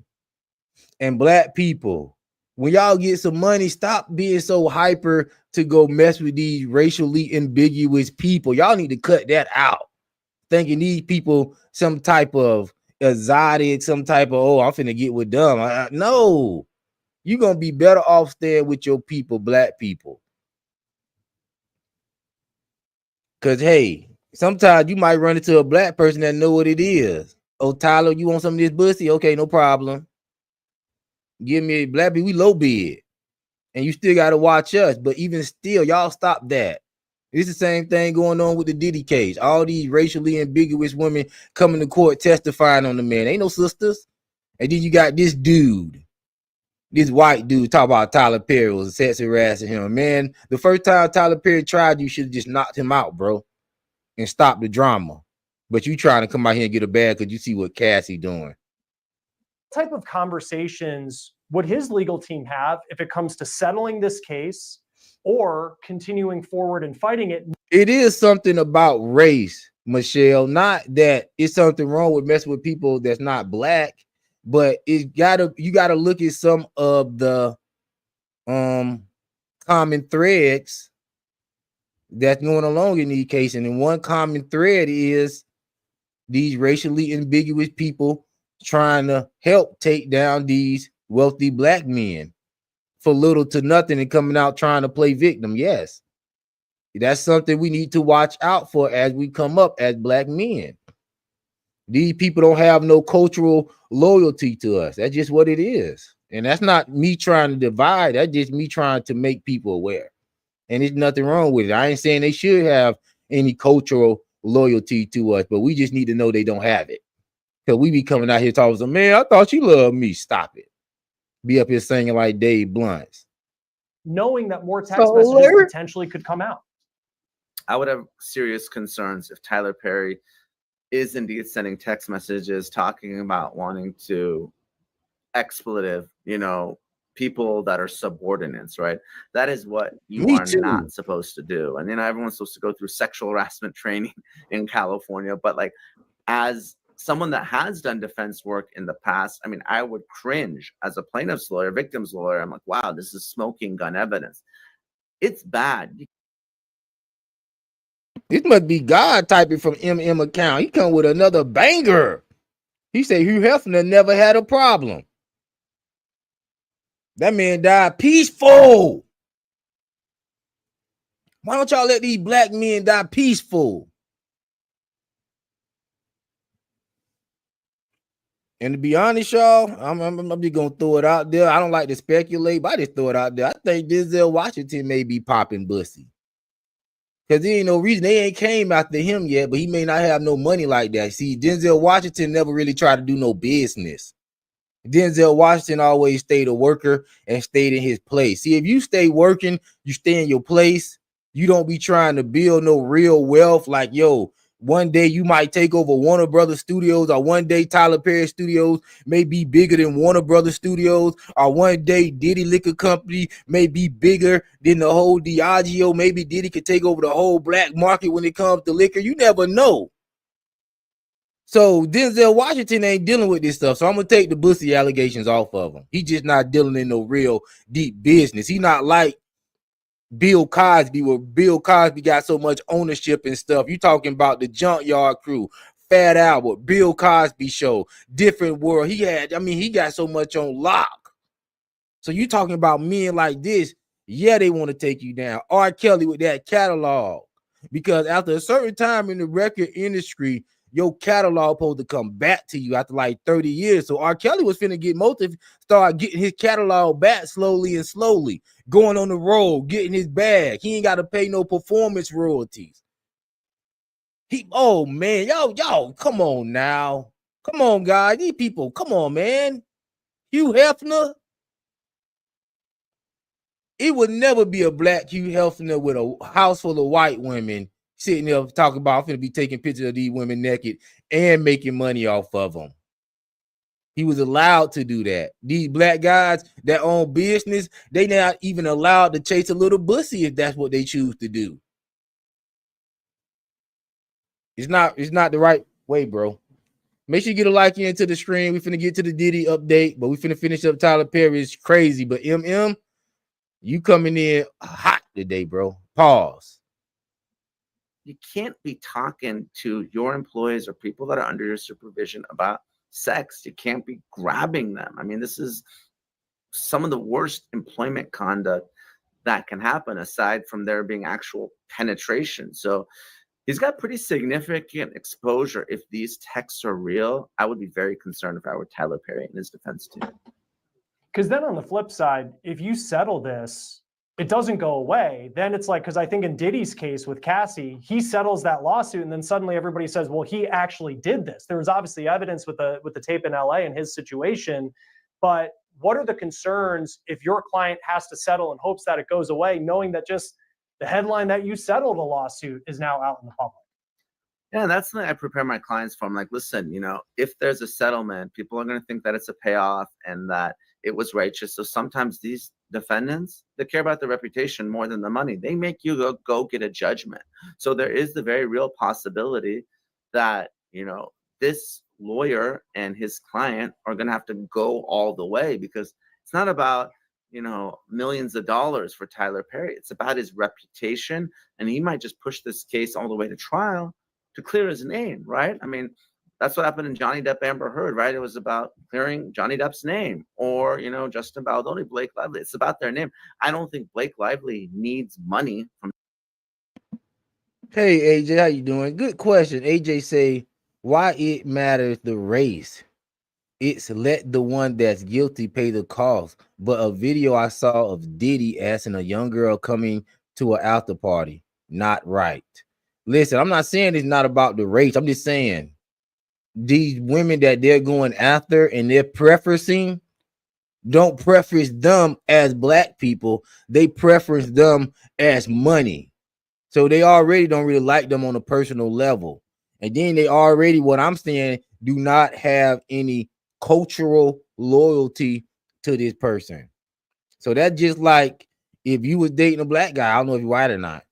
And black people, When y'all get some money, stop being so hyper to go mess with these racially ambiguous people. Y'all need to cut that out. Thinking these people some type of exotic, some type of, oh, I'm finna get with them. No, you're gonna be better off staying with your people, black people. Cause hey, sometimes you might run into a black person that know what it is. Oh, Tyler, you want some of this pussy? Okay, no problem. Give me black people, we low bid. And you still gotta watch us. But even still, y'all stop that. It's the same thing going on with the Diddy case. All these racially ambiguous women coming to court testifying on the man. Ain't no sisters. And then you got this dude, this white dude, talk about Tyler Perry was sex harassing him. Man, the first time Tyler Perry tried, you should have just knocked him out, bro, and stop the drama. But you trying to come out here and get a bag because you see what Cassie doing. What type of conversations would his legal team have if it comes to settling this case or continuing forward and fighting it? It is something about race, Michelle. Not that it's something wrong with messing with people that's not black, but you gotta look at some of the common threads that's going along in these cases. And one common thread is these racially ambiguous people trying to help take down these wealthy black men for little to nothing and coming out trying to play victim. Yes, that's something we need to watch out for as we come up as black men. These people don't have no cultural loyalty to us. That's just what it is. And that's not me trying to divide. That's just me trying to make people aware. And there's nothing wrong with it. I ain't saying they should have any cultural loyalty to us, but we just need to know they don't have it. Because we be coming out here talking about, man, I thought you loved me. Stop it. Be up here singing like Dave Blunts. Knowing that more text messages potentially could come out. I would have serious concerns if Tyler Perry is indeed sending text messages talking about wanting to expletive, people that are subordinates, right? That is what you are not supposed to do. And everyone's supposed to go through sexual harassment training in California. But like, as someone that has done defense work in the past, I would cringe as a plaintiff's lawyer, victim's lawyer. I'm like, wow, this is smoking gun evidence. It's bad. This must be God typing from MM account. He come with another banger. He said Hugh Hefner never had a problem. That man died peaceful. Why don't y'all let these black men die peaceful? And to be honest, y'all, I'm just gonna throw it out there. I don't like to speculate, but I just throw it out there. I think Denzel Washington may be popping bussy. Because there ain't no reason they ain't came after him yet, but he may not have no money like that. See, Denzel Washington never really tried to do no business. Denzel Washington always stayed a worker and stayed in his place. See, if you stay working, you stay in your place. You don't be trying to build no real wealth. Like, yo, one day you might take over Warner Brothers Studios, or one day Tyler Perry Studios may be bigger than Warner Brothers Studios, or one day Diddy Liquor Company may be bigger than the whole Diageo. Maybe Diddy could take over the whole black market when it comes to liquor. You never know. So Denzel Washington ain't dealing with this stuff. So I'm gonna take the bussy allegations off of him. He just not dealing in no real deep business. He not like Bill Cosby, where Bill Cosby got so much ownership and stuff. You talking about the Junkyard Crew, Fat Albert, Bill Cosby Show, Different World. He got so much on lock. So you talking about men like this, yeah, they want to take you down. R. Kelly with that catalog. Because after a certain time in the record industry, your catalog supposed to come back to you after like 30 years. So R. Kelly was finna get start getting his catalog back slowly, going on the road, getting his bag. He ain't got to pay no performance royalties. Oh man, y'all, come on now. Come on, guys. These people, come on, man. Hugh Hefner. It would never be a black Hugh Hefner with a house full of white women sitting there talking about, I'm going to be taking pictures of these women naked and making money off of them. He was allowed to do that. These black guys that own business, they not even allowed to chase a little bussy if that's what they choose to do. It's not the right way, bro. Make sure you get a like into the stream. We finna get to the Diddy update, but we finna finish up Tyler Perry. It's crazy, but you coming in hot today, bro. Pause. You can't be talking to your employees or people that are under your supervision about sex. You can't be grabbing them. I mean, this is some of the worst employment conduct that can happen, aside from there being actual penetration. So he's got pretty significant exposure. If these texts are real, I would be very concerned if I were Tyler Perry and his defense team. Because then on the flip side, if you settle this, it doesn't go away. Then it's like, because I think in Diddy's case with Cassie, he settles that lawsuit, and then suddenly everybody says, well, he actually did this. There was obviously evidence with the tape in LA and his situation, but what are the concerns if your client has to settle in hopes that it goes away, knowing that just the headline that you settled a lawsuit is now out in the public? Yeah, that's something I prepare my clients for. I'm like, listen, if there's a settlement, people are going to think that it's a payoff and that it was righteous. So sometimes these defendants, they care about their reputation more than the money. They make you go get a judgment. So there is the very real possibility that, this lawyer and his client are going to have to go all the way, because it's not about, millions of dollars for Tyler Perry. It's about his reputation. And he might just push this case all the way to trial to clear his name, right? I mean, that's what happened in Johnny Depp Amber Heard, right? It was about clearing Johnny Depp's name, or Justin Baldoni, Blake Lively. It's about their name. I don't think Blake Lively needs money from. Hey AJ, how you doing? Good question. AJ say, why it matters the race? It's let the one that's guilty pay the cost. But a video I saw of Diddy asking a young girl coming to an after party, not right. Listen, I'm not saying it's not about the race. I'm just saying these women that they're going after and they're preferencing don't preference them as black people. They preference them as money. So they already don't really like them on a personal level. And then they already, what I'm saying, do not have any cultural loyalty to this person. So that's just like if you was dating a black guy, I don't know if you're white or not,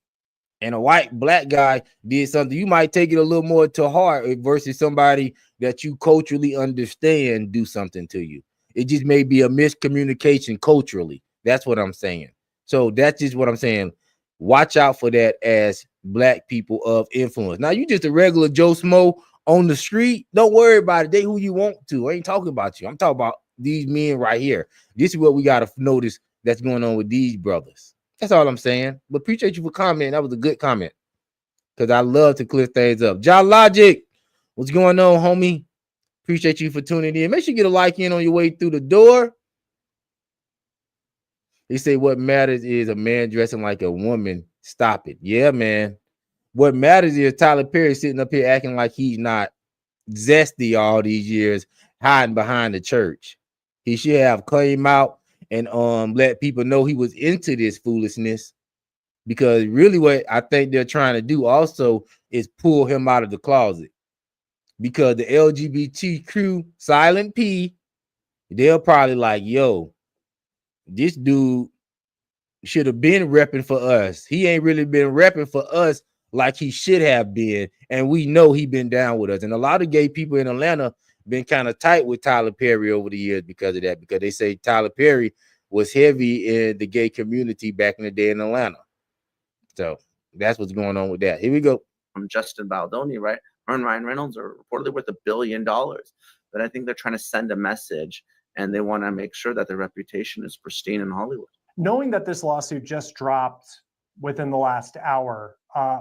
and a white black guy did something, you might take it a little more to heart versus somebody that you culturally understand do something to you. It just may be a miscommunication culturally. That's what I'm saying. So that's just what I'm saying. Watch out for that as black people of influence. Now, you just a regular Joe Smo on the street. Don't worry about it. They who you want to. I ain't talking about you. I'm talking about these men right here. This is what we got to notice that's going on with these brothers. That's all I'm saying. But appreciate you for commenting. That was a good comment, because I love to clear things up. John Logic, what's going on, homie? Appreciate you for tuning in. Make sure you get a like in on your way through the door. They say what matters is a man dressing like a woman. Stop it. Yeah, man. What matters is Tyler Perry sitting up here acting like he's not zesty all these years, hiding behind the church. He should have came out and let people know he was into this foolishness, because really what I think they're trying to do also is pull him out of the closet, because the LGBT crew, Silent P, they're probably like, yo, this dude should have been repping for us. He ain't really been repping for us like he should have been, and we know he been down with us. And a lot of gay people in Atlanta been kind of tight with Tyler Perry over the years because of that, because they say Tyler Perry was heavy in the gay community back in the day in Atlanta. So that's what's going on with that. Here we go. From Justin Baldoni, right? Her and Ryan Reynolds are reportedly worth $1 billion. But I think they're trying to send a message, and they want to make sure that their reputation is pristine in Hollywood. Knowing that this lawsuit just dropped within the last hour,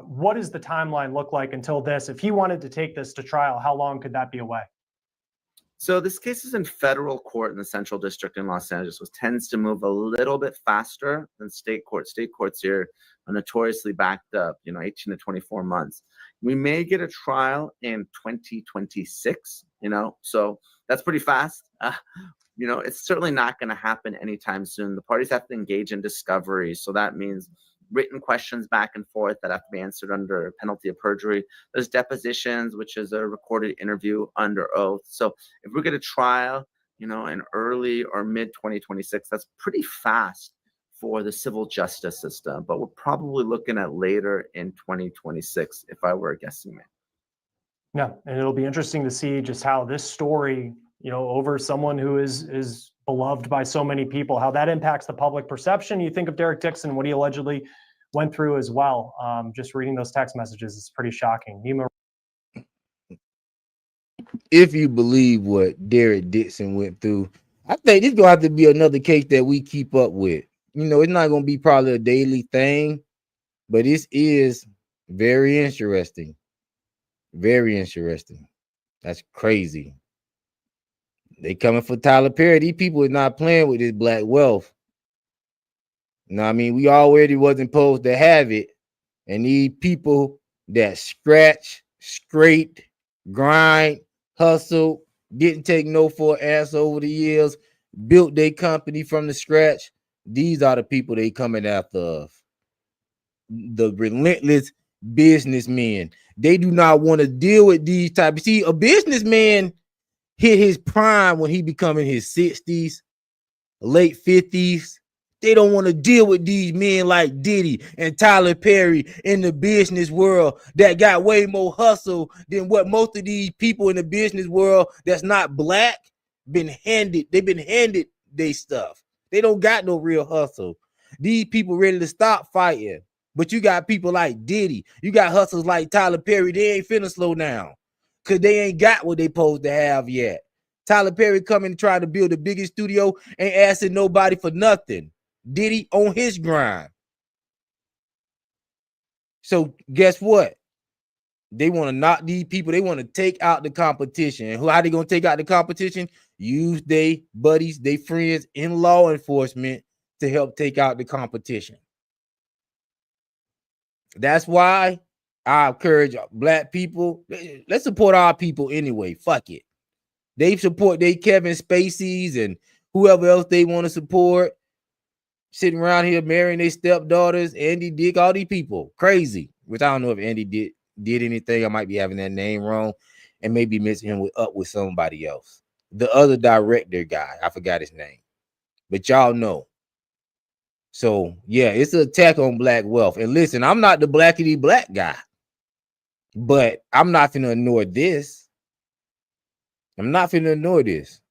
what does the timeline look like until this? If he wanted to take this to trial, how long could that be away? So this case is in federal court in the Central District in Los Angeles, which tends to move a little bit faster than state court. State courts here are notoriously backed up, 18 to 24 months. We may get a trial in 2026, so that's pretty fast. It's certainly not going to happen anytime soon. The parties have to engage in discovery. So that means written questions back and forth that have to be answered under penalty of perjury. There's depositions, which is a recorded interview under oath. So if we get a trial, in early or mid 2026, that's pretty fast for the civil justice system. But we're probably looking at later in 2026, if I were a guessing man. Yeah, and it'll be interesting to see just how this story, over someone who is beloved by so many people, how that impacts the public perception. You think of Derek Dixon, what he allegedly went through as well. Just reading those text messages, it's pretty shocking. Nima. If you believe what Derek Dixon went through, I think this gonna have to be another case that we keep up with. It's not gonna be probably a daily thing, but this is very interesting. Very interesting. That's crazy. They coming for Tyler Perry. These people is not playing with this black wealth. I mean, we already wasn't supposed to have it. And these people that scratch, scrape, grind, hustle, didn't take no for an ass over the years, built their company from the scratch. These are the people they coming after of. The relentless businessmen. They do not want to deal with these types. See, a businessman hit his prime when he become in his 60s, late 50s. They don't want to deal with these men like Diddy and Tyler Perry in the business world that got way more hustle than what most of these people in the business world that's not black been handed. They've been handed their stuff. They don't got no real hustle. These people ready to stop fighting. But you got people like Diddy. You got hustlers like Tyler Perry. They ain't finna slow down because they ain't got what they supposed to have yet. Tyler Perry coming and trying to build the biggest studio, ain't asking nobody for nothing. Diddy on his grind. So guess what? They want to knock these people. They want to take out the competition. And how they going to take out the competition? Use their buddies, their friends in law enforcement to help take out the competition. That's why I encourage black people. Let's support our people anyway. Fuck it. They support their Kevin Spaceys and whoever else they want to support. Sitting around here marrying their stepdaughters, Andy Dick, all these people. Crazy. Which I don't know if Andy did anything. I might be having that name wrong and maybe mixing him up with somebody else. The other director guy, I forgot his name. But y'all know. So, yeah, it's an attack on black wealth. And listen, I'm not the blackity black guy. But I'm not finna ignore this. I'm not finna ignore this.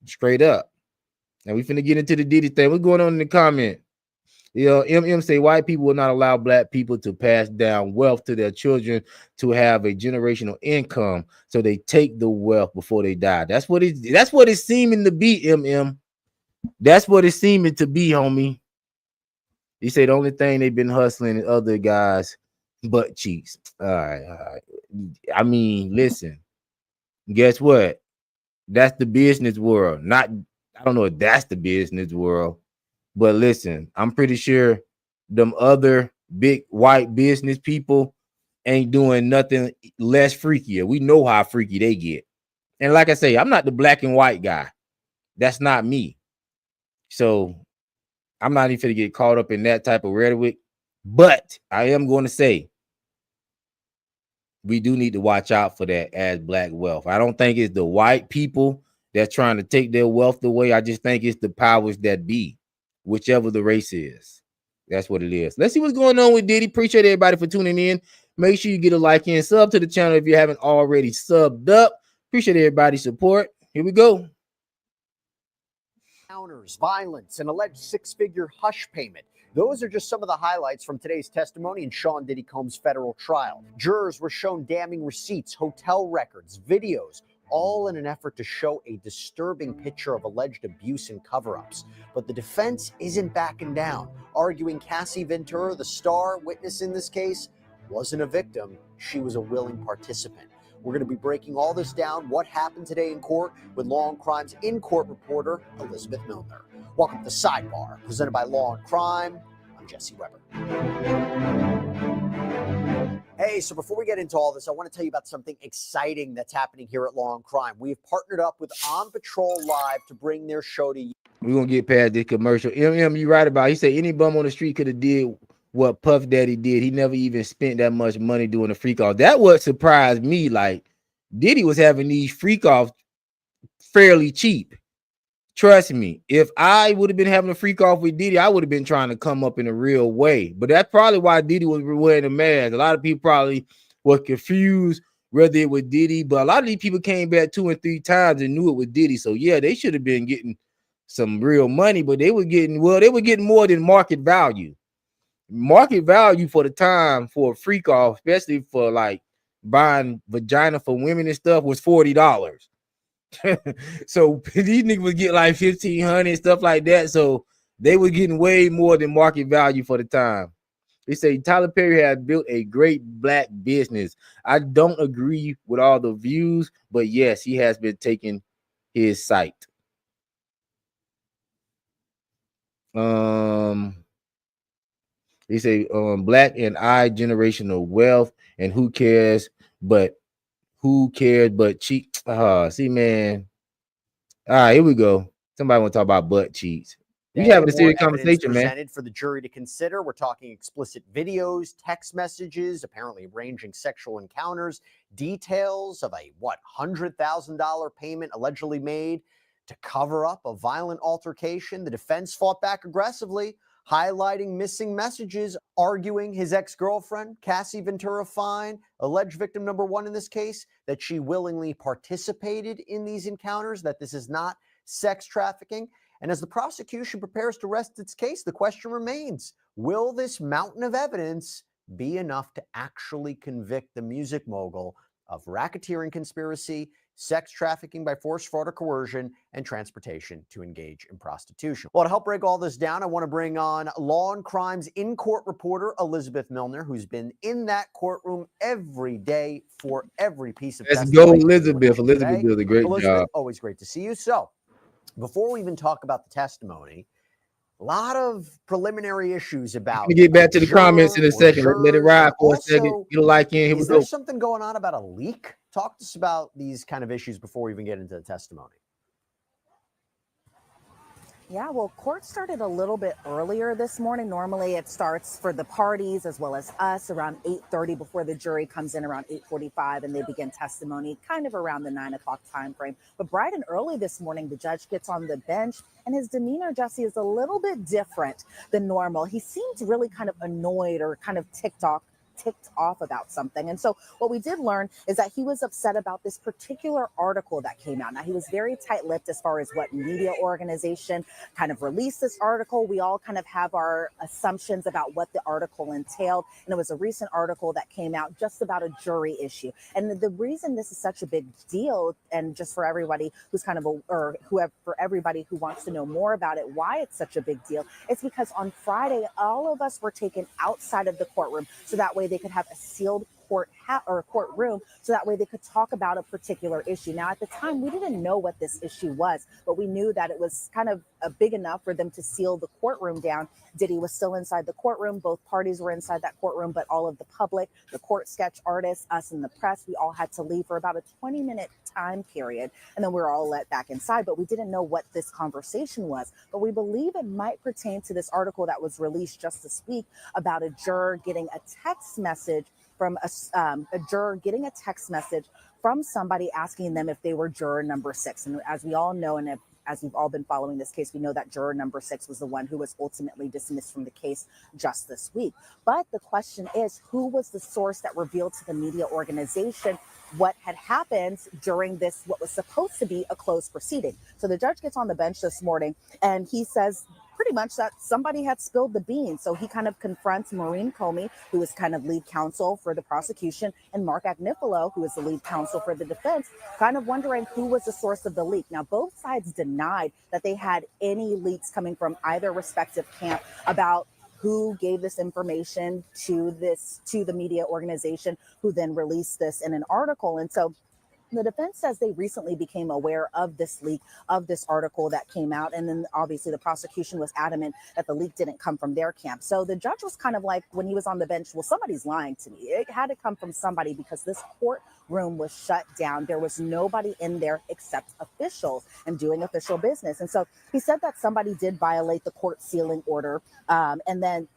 Straight up. And we finna get into the Diddy thing. What's going on in the comment? MM say white people will not allow black people to pass down wealth to their children to have a generational income. So they take the wealth before they die. That's what it's seeming to be, MM. That's what it's seeming to be, homie. He said the only thing they've been hustling is other guys' butt cheeks. All right. I mean, listen. Guess what? That's the business world. I don't know if that's the business world, but listen, I'm pretty sure them other big white business people ain't doing nothing less freakier. We know how freaky they get. And like I say, I'm not the black and white guy. That's not me. So I'm not even going to get caught up in that type of rhetoric. But I am going to say we do need to watch out for that as black wealth. I don't think it's the white people that's trying to take their wealth away. I just think it's the powers that be, whichever the race is. That's what it is. Let's see what's going on with Diddy. Appreciate everybody for tuning in. Make sure you get a like and sub to the channel if you haven't already subbed up. Appreciate everybody's support. Here we go. Encounters, violence, and alleged six-figure hush payment. Those are just some of the highlights from today's testimony in Sean Diddy Combs' federal trial. Jurors were shown damning receipts, hotel records, videos, all in an effort to show a disturbing picture of alleged abuse and cover-ups. But the defense isn't backing down, arguing Cassie Ventura, the star witness in this case, wasn't a victim, she was a willing participant. We're going to be breaking all this down, what happened today in court, with Law and Crime's in-court reporter, Elizabeth Milner. Welcome to Sidebar, presented by Law and Crime. I'm Jesse Weber. Hey, so before we get into all this, I want to tell you about something exciting that's happening here at Law and Crime. We have partnered up with On Patrol Live to bring their show to you. We're going to get past this commercial. MM, you right about it. He said any bum on the street could have did what Puff Daddy did. He never even spent that much money doing a freak off. That what surprised me. Like, Diddy was having these freak offs fairly cheap. Trust me, if I would have been having a freak off with Diddy, I would have been trying to come up in a real way. But that's probably why Diddy was wearing a mask. A lot of people probably were confused whether it was Diddy, but a lot of these people came back 2 and 3 times and knew it was Diddy. So yeah, they should have been getting some real money, but they were getting more than market value. Market value for the time for a freak off, especially for like buying vagina for women and stuff, was $40. So these niggas would get like 1,500 and stuff like that. So they were getting way more than market value for the time. They say Tyler Perry has built a great black business. I don't agree with all the views, but yes, he has been taking his site. They say black and I generational wealth, and who cares but cheat. See, man. All right, here we go. Somebody want to talk about butt cheeks. We having a serious conversation, man. Presented for the jury to consider. We're talking explicit videos, text messages, apparently arranging sexual encounters, details of a $100,000 payment allegedly made to cover up a violent altercation. The defense fought back aggressively, highlighting missing messages, arguing his ex-girlfriend, Cassie Ventura Fine, alleged victim number 1 in this case, that she willingly participated in these encounters, that this is not sex trafficking. And as the prosecution prepares to rest its case, the question remains, will this mountain of evidence be enough to actually convict the music mogul of racketeering conspiracy, sex trafficking by force, fraud, or coercion, and transportation to engage in prostitution? Well, to help break all this down, I want to bring on Law and Crimes in-court reporter Elizabeth Milner, who's been in that courtroom every day for every piece of testimony. Let's go, Elizabeth. Elizabeth does a great job. Always great to see you. So, before we even talk about the testimony, a lot of preliminary issues about. Let me get back to the comments in a second. Let it ride for a second. Get a like in. Here we go. Is there something going on about a leak? Talk to us about these kind of issues before we even get into the testimony. Yeah, well, court started a little bit earlier this morning. Normally it starts for the parties as well as us around 8:30 before the jury comes in around 8:45 and they begin testimony kind of around the 9 o'clock time frame. But bright and early this morning, the judge gets on the bench and his demeanor, Jesse, is a little bit different than normal. He seems really kind of annoyed or kind of ticked off about something. And so what we did learn is that he was upset about this particular article that came out. Now, he was very tight-lipped as far as what media organization kind of released this article. We all kind of have our assumptions about what the article entailed. And it was a recent article that came out just about a jury issue. And the reason this is such a big deal, and just for everybody who's kind of, for everybody who wants to know more about it, why it's such a big deal, it's because on Friday, all of us were taken outside of the courtroom. So that way they could have a sealed courtroom, so that way they could talk about a particular issue. Now, at the time, we didn't know what this issue was, but we knew that it was kind of big enough for them to seal the courtroom down. Diddy was still inside the courtroom. Both parties were inside that courtroom, but all of the public, the court sketch artists, us and the press, we all had to leave for about a 20-minute time period. And then we were all let back inside, but we didn't know what this conversation was. But we believe it might pertain to this article that was released just this week about a juror getting a text message from a juror getting a text message from somebody asking them if they were juror number 6. And as we all know, and as we've all been following this case, we know that juror number 6 was the one who was ultimately dismissed from the case just this week. But the question is, who was the source that revealed to the media organization what had happened during this, what was supposed to be a closed proceeding? So the judge gets on the bench this morning and he says pretty much that somebody had spilled the beans. So he kind of confronts Maureen Comey, who is kind of lead counsel for the prosecution, and Mark Agnifilo, who is the lead counsel for the defense, kind of wondering who was the source of the leak. Now, both sides denied that they had any leaks coming from either respective camp about who gave this information to the media organization, who then released this in an article. And so the defense says they recently became aware of this leak, of this article that came out. And then obviously the prosecution was adamant that the leak didn't come from their camp. So the judge was kind of like, when he was on the bench, well, somebody's lying to me. It had to come from somebody because this courtroom was shut down. There was nobody in there except officials and doing official business. And so he said that somebody did violate the court sealing order. And then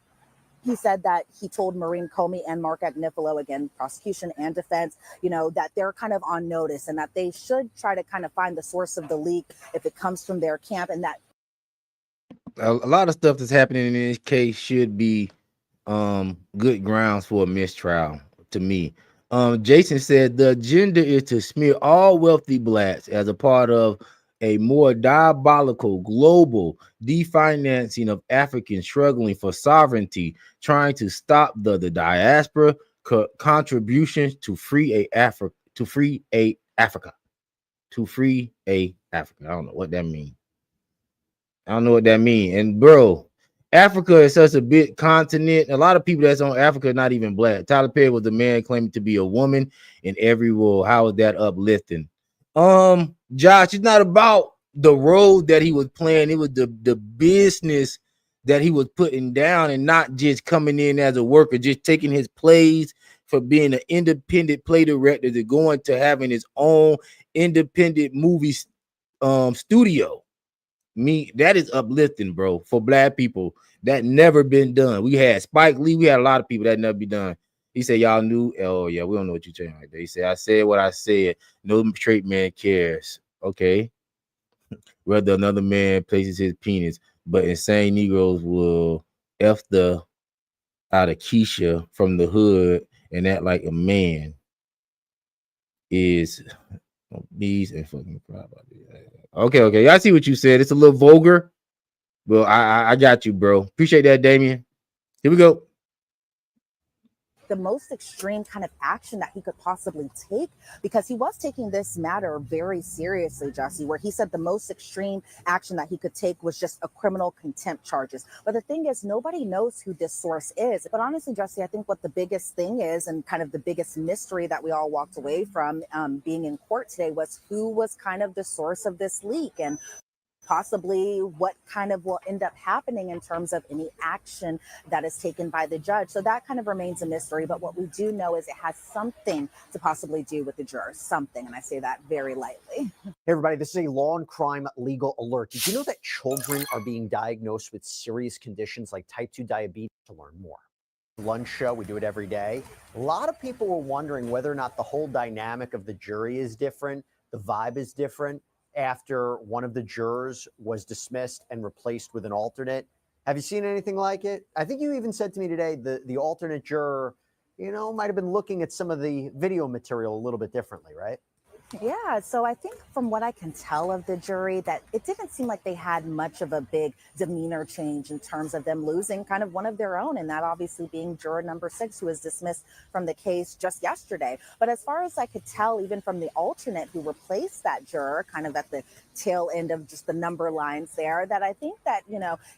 he said that he told Maureen Comey and Mark Agnifilo, again, prosecution and defense, that they're kind of on notice and that they should try to kind of find the source of the leak if it comes from their camp. And that a lot of stuff that's happening in this case should be good grounds for a mistrial to me. Jason said the agenda is to smear all wealthy blacks as a part of a more diabolical global definancing of Africans struggling for sovereignty, trying to stop the diaspora contributions to free a Africa, to free a Africa, to free a Africa. I don't know what that means. I don't know what that means. And bro, Africa is such a big continent. A lot of people that's on Africa are not even black. Tyler Perry was a man claiming to be a woman in every role. How is that uplifting? Josh, it's not about the role that he was playing. It was the business that he was putting down, and not just coming in as a worker, just taking his plays for being an independent play director to going to having his own independent movie studio. Me, that is uplifting, bro, for black people. That never been done. We had Spike Lee, we had a lot of people that never be done. He said, y'all knew. Oh, yeah, we don't know what you're saying right there. He said, I said what I said. No straight man cares. Okay. Whether another man places his penis, but insane Negroes will F the out of Keisha from the hood and act like a man is these and fucking okay. I see what you said. It's a little vulgar. Well, I got you, bro. Appreciate that, Damien. Here we go. The most extreme kind of action that he could possibly take, because he was taking this matter very seriously, Jesse, where he said the most extreme action that he could take was just a criminal contempt charges. But the thing is, nobody knows who this source is. But honestly, Jesse, I think what the biggest thing is, and kind of the biggest mystery that we all walked away from being in court today, was who was kind of the source of this leak, and possibly what kind of will end up happening in terms of any action that is taken by the judge. So that kind of remains a mystery. But what we do know is it has something to possibly do with the jurors, something. And I say that very lightly. Hey, everybody, this is a law and crime legal alert. Did you know that children are being diagnosed with serious conditions like type 2 diabetes? To learn more. Lunch show, we do it every day. A lot of people were wondering whether or not the whole dynamic of the jury is different, the vibe is different, after one of the jurors was dismissed and replaced with an alternate. Have you seen anything like it? I think you even said to me today the alternate juror, might have been looking at some of the video material a little bit differently, right? Yeah, so I think from what I can tell of the jury, that it didn't seem like they had much of a big demeanor change in terms of them losing kind of one of their own, and that obviously being juror number 6, who was dismissed from the case just yesterday. But as far as I could tell, even from the alternate who replaced that juror, kind of at the tail end of just the number lines there, that I think that,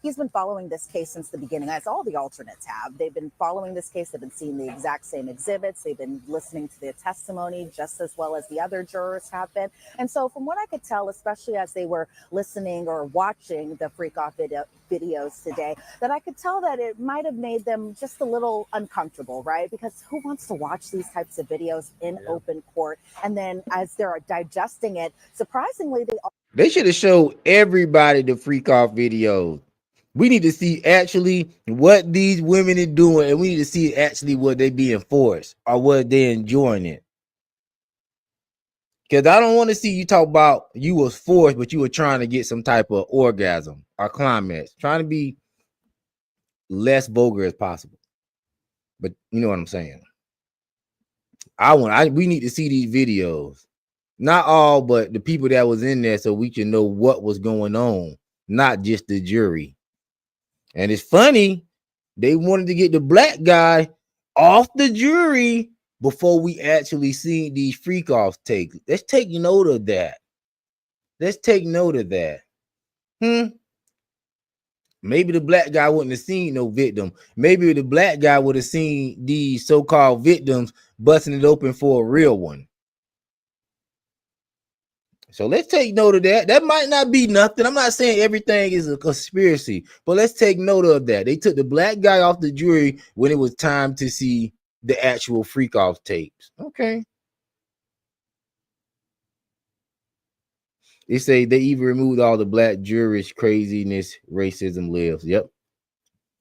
he's been following this case since the beginning, as all the alternates have. They've been following this case. They've been seeing the exact same exhibits. They've been listening to the testimony just as well as the other jurors have been. And so from what I could tell, especially as they were listening or watching the freak off videos today, that I could tell that it might have made them just a little uncomfortable, right? Because who wants to watch these types of videos in open court? And then as they're digesting it, surprisingly, they should have showed everybody the freak off videos. We need to see actually what these women are doing, and we need to see actually what they being forced or what they enjoying it. Because I don't want to see you talk about you was forced, but you were trying to get some type of orgasm or climax, trying to be less vulgar as possible. But you know what I'm saying? We need to see these videos. Not all, but the people that was in there, so we can know what was going on, not just the jury. And it's funny, they wanted to get the black guy off the jury before we actually see these freak offs take. Let's take note of that. Maybe the black guy wouldn't have seen no victim. Maybe the black guy would have seen these so-called victims busting it open for a real one. So let's take note of that. That might not be nothing. I'm not saying everything is a conspiracy, but let's take note of that. They took the black guy off the jury when it was time to see the actual freak off tapes. Okay. They say they even removed all the black jurors. Craziness, racism lives. Yep.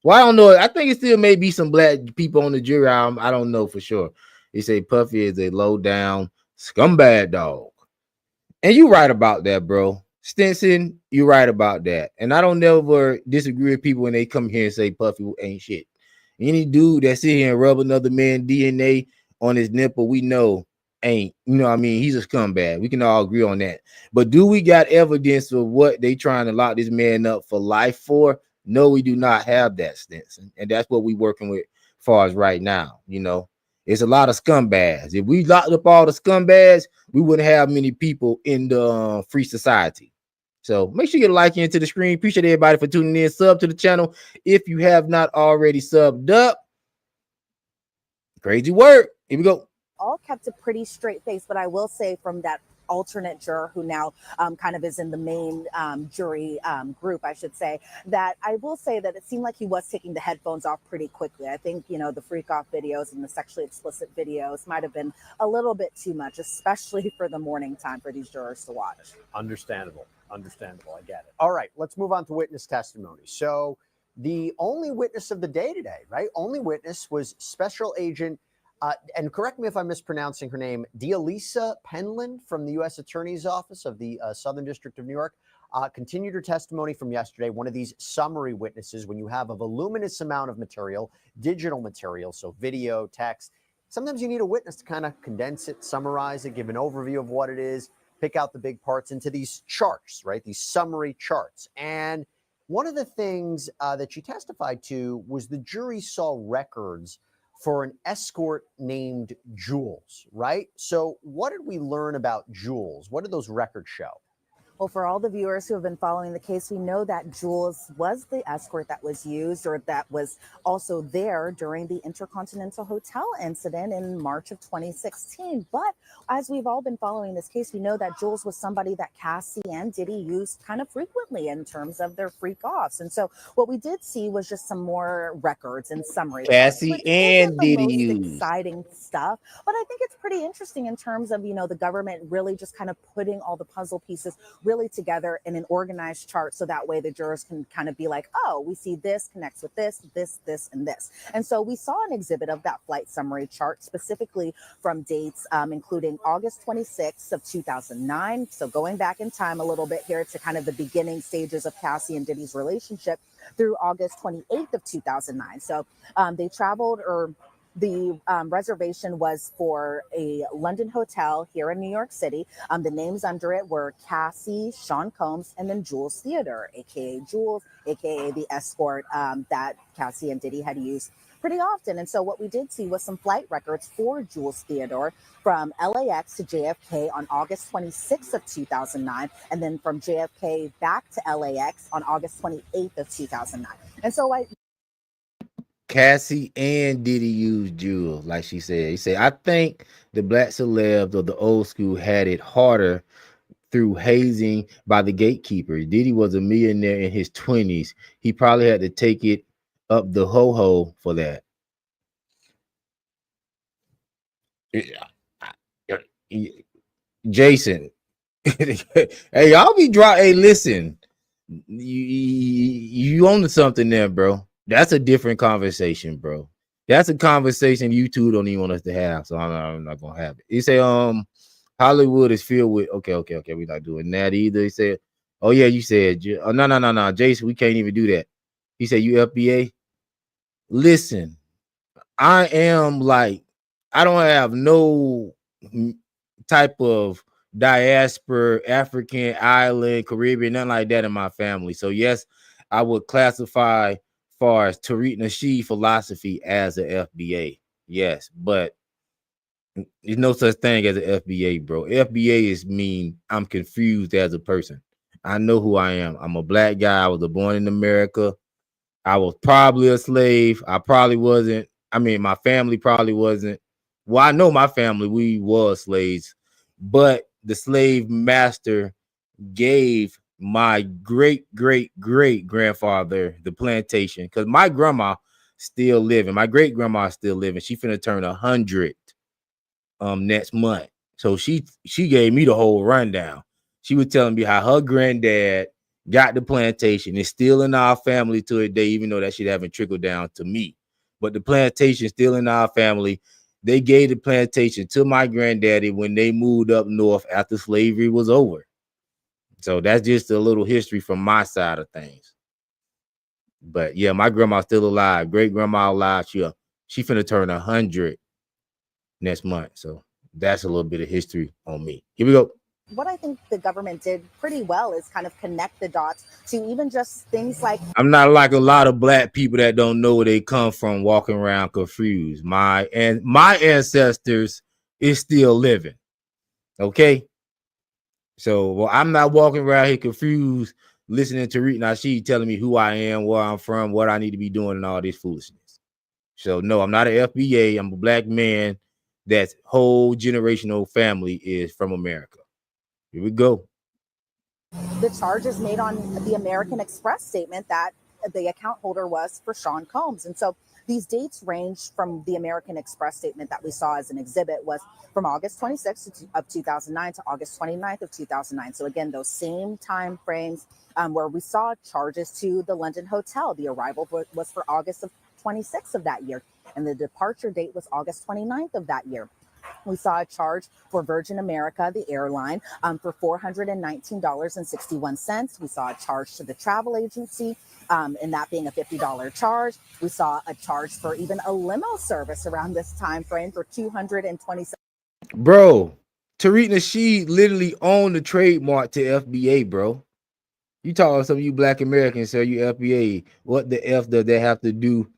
Well, I don't know. I think it still may be some black people on the jury. I don't know for sure. They say Puffy is a low down scumbag dog. And you're right about that, bro. Stinson, you're right about that. And I don't never disagree with people when they come here and say Puffy ain't shit. Any dude that sit here and rub another man's DNA on his nipple, we know ain't, you know what I mean? He's a scumbag. We can all agree on that. But do we got evidence of what they trying to lock this man up for life for? No, we do not have that, Stinson. And that's what we working with as far as right now. You know, it's a lot of scumbags. If we locked up all the scumbags, we wouldn't have many people in the free society. So make sure you like into the screen. Appreciate everybody for tuning in. Sub to the channel if you have not already subbed up. Crazy work. Here we go. All kept a pretty straight face, but I will say from that alternate juror who now kind of is in the main jury group, I should say, that I will say that it seemed like he was taking the headphones off pretty quickly. I think, you know, the freak off videos and the sexually explicit videos might have been a little bit too much, especially for the morning time for these jurors to watch. Understandable. I get it. All right, let's move on to witness testimony. So the only witness of the day today, right? Only witness was Special Agent, and correct me if I'm mispronouncing her name, Dialisa Penland from the U.S. Attorney's Office of the Southern District of New York. Continued her testimony from yesterday. One of these summary witnesses, when you have a voluminous amount of material, digital material, so video, text, sometimes you need a witness to kind of condense it, summarize it, give an overview of what it is, pick out the big parts into these charts, right? These summary charts. And one of the things that she testified to was the jury saw records for an escort named Jules, right? So what did we learn about Jules? What did those records show? Well, for all the viewers who have been following the case, we know that Jules was the escort that was used, or that was also there during the Intercontinental Hotel incident in March of 2016. But as we've all been following this case, we know that Jules was somebody that Cassie and Diddy used kind of frequently in terms of their freak offs. And so what we did see was just some more records and summary. Cassie and Diddy used. Exciting stuff. But I think it's pretty interesting in terms of, you know, the government really just kind of putting all the puzzle pieces really together in an organized chart, so that way the jurors can kind of be like, oh, we see this connects with this, and this. And so we saw an exhibit of that flight summary chart, specifically from dates including August 26th of 2009. So going back in time a little bit here to kind of the beginning stages of Cassie and Diddy's relationship, through August 28th of 2009. So they traveled, or the reservation was for a London hotel here in New York City. The names under it were Cassie, Sean Combs, and then Jules Theodore, aka Jules, aka the escort that Cassie and Diddy had used pretty often. And so what we did see was some flight records for Jules Theodore from LAX to JFK on August 26th of 2009, and then from JFK back to LAX on August 28th of 2009. And so Cassie and Diddy used Jules, like she said. He said, I think the black celebs of the old school had it harder through hazing by the gatekeepers. Diddy was a millionaire in his 20s. He probably had to take it up the ho-ho for that. Jason, hey, y'all be dry. Hey, listen, you own something there, bro. That's a different conversation, bro. That's a conversation you two don't even want us to have, so I'm not gonna have it. He said, Hollywood is filled with okay. We're not doing that either. He said, oh yeah, you said, no, Jason, we can't even do that. He said, you FBA. Listen, I am like, I don't have no type of diaspora, African, island, Caribbean, nothing like that in my family. So yes, I would classify far as Tariq Nasheed philosophy as a FBA. Yes, but there's no such thing as an FBA, bro. FBA is mean I'm confused as a person. I know who I am. I'm a black guy. I was born in America. I was probably a slave. I probably wasn't. I mean, my family probably wasn't. Well, I know my family, we was slaves, but the slave master gave my great grandfather the plantation, because my grandma still living. My great grandma still living. She finna turn 100 next month. So she gave me the whole rundown. She was telling me how her granddad got the plantation. It's still in our family to a day, even though that shit haven't trickled down to me. But the plantation still in our family. They gave the plantation to my granddaddy when they moved up north after slavery was over. So that's just a little history from my side of things. But yeah, my grandma's still alive. Great grandma alive. She finna turn 100 next month. So that's a little bit of history on me. Here we go. What I think the government did pretty well is kind of connect the dots to even just things like I'm not like a lot of black people that don't know where they come from, walking around confused. My ancestors is still living. Okay. So well, I'm not walking around here confused, listening to Tariq Nasheed telling me who I am, where I'm from, what I need to be doing, and all this foolishness. So no, I'm not an FBA. I'm a black man that's whole generational family is from America. Here we go. the charges made on the American Express statement that the account holder was for Sean Combs. And so these dates range from the American Express statement that we saw as an exhibit was from August 26th of 2009 to August 29th of 2009. So again, those same time frames where we saw charges to the London hotel. The arrival was for August of 26th of that year, and the departure date was August 29th of that year. We saw a charge for Virgin America, the airline, for $419.61. We saw a charge to the travel agency, and that being a $50 charge. We saw a charge for even a limo service around this time frame for $227. Bro, Tariq Nasheed literally owned the trademark to FBA, bro. You talking some of you black Americans, sir, you FBA. What the F does that have to do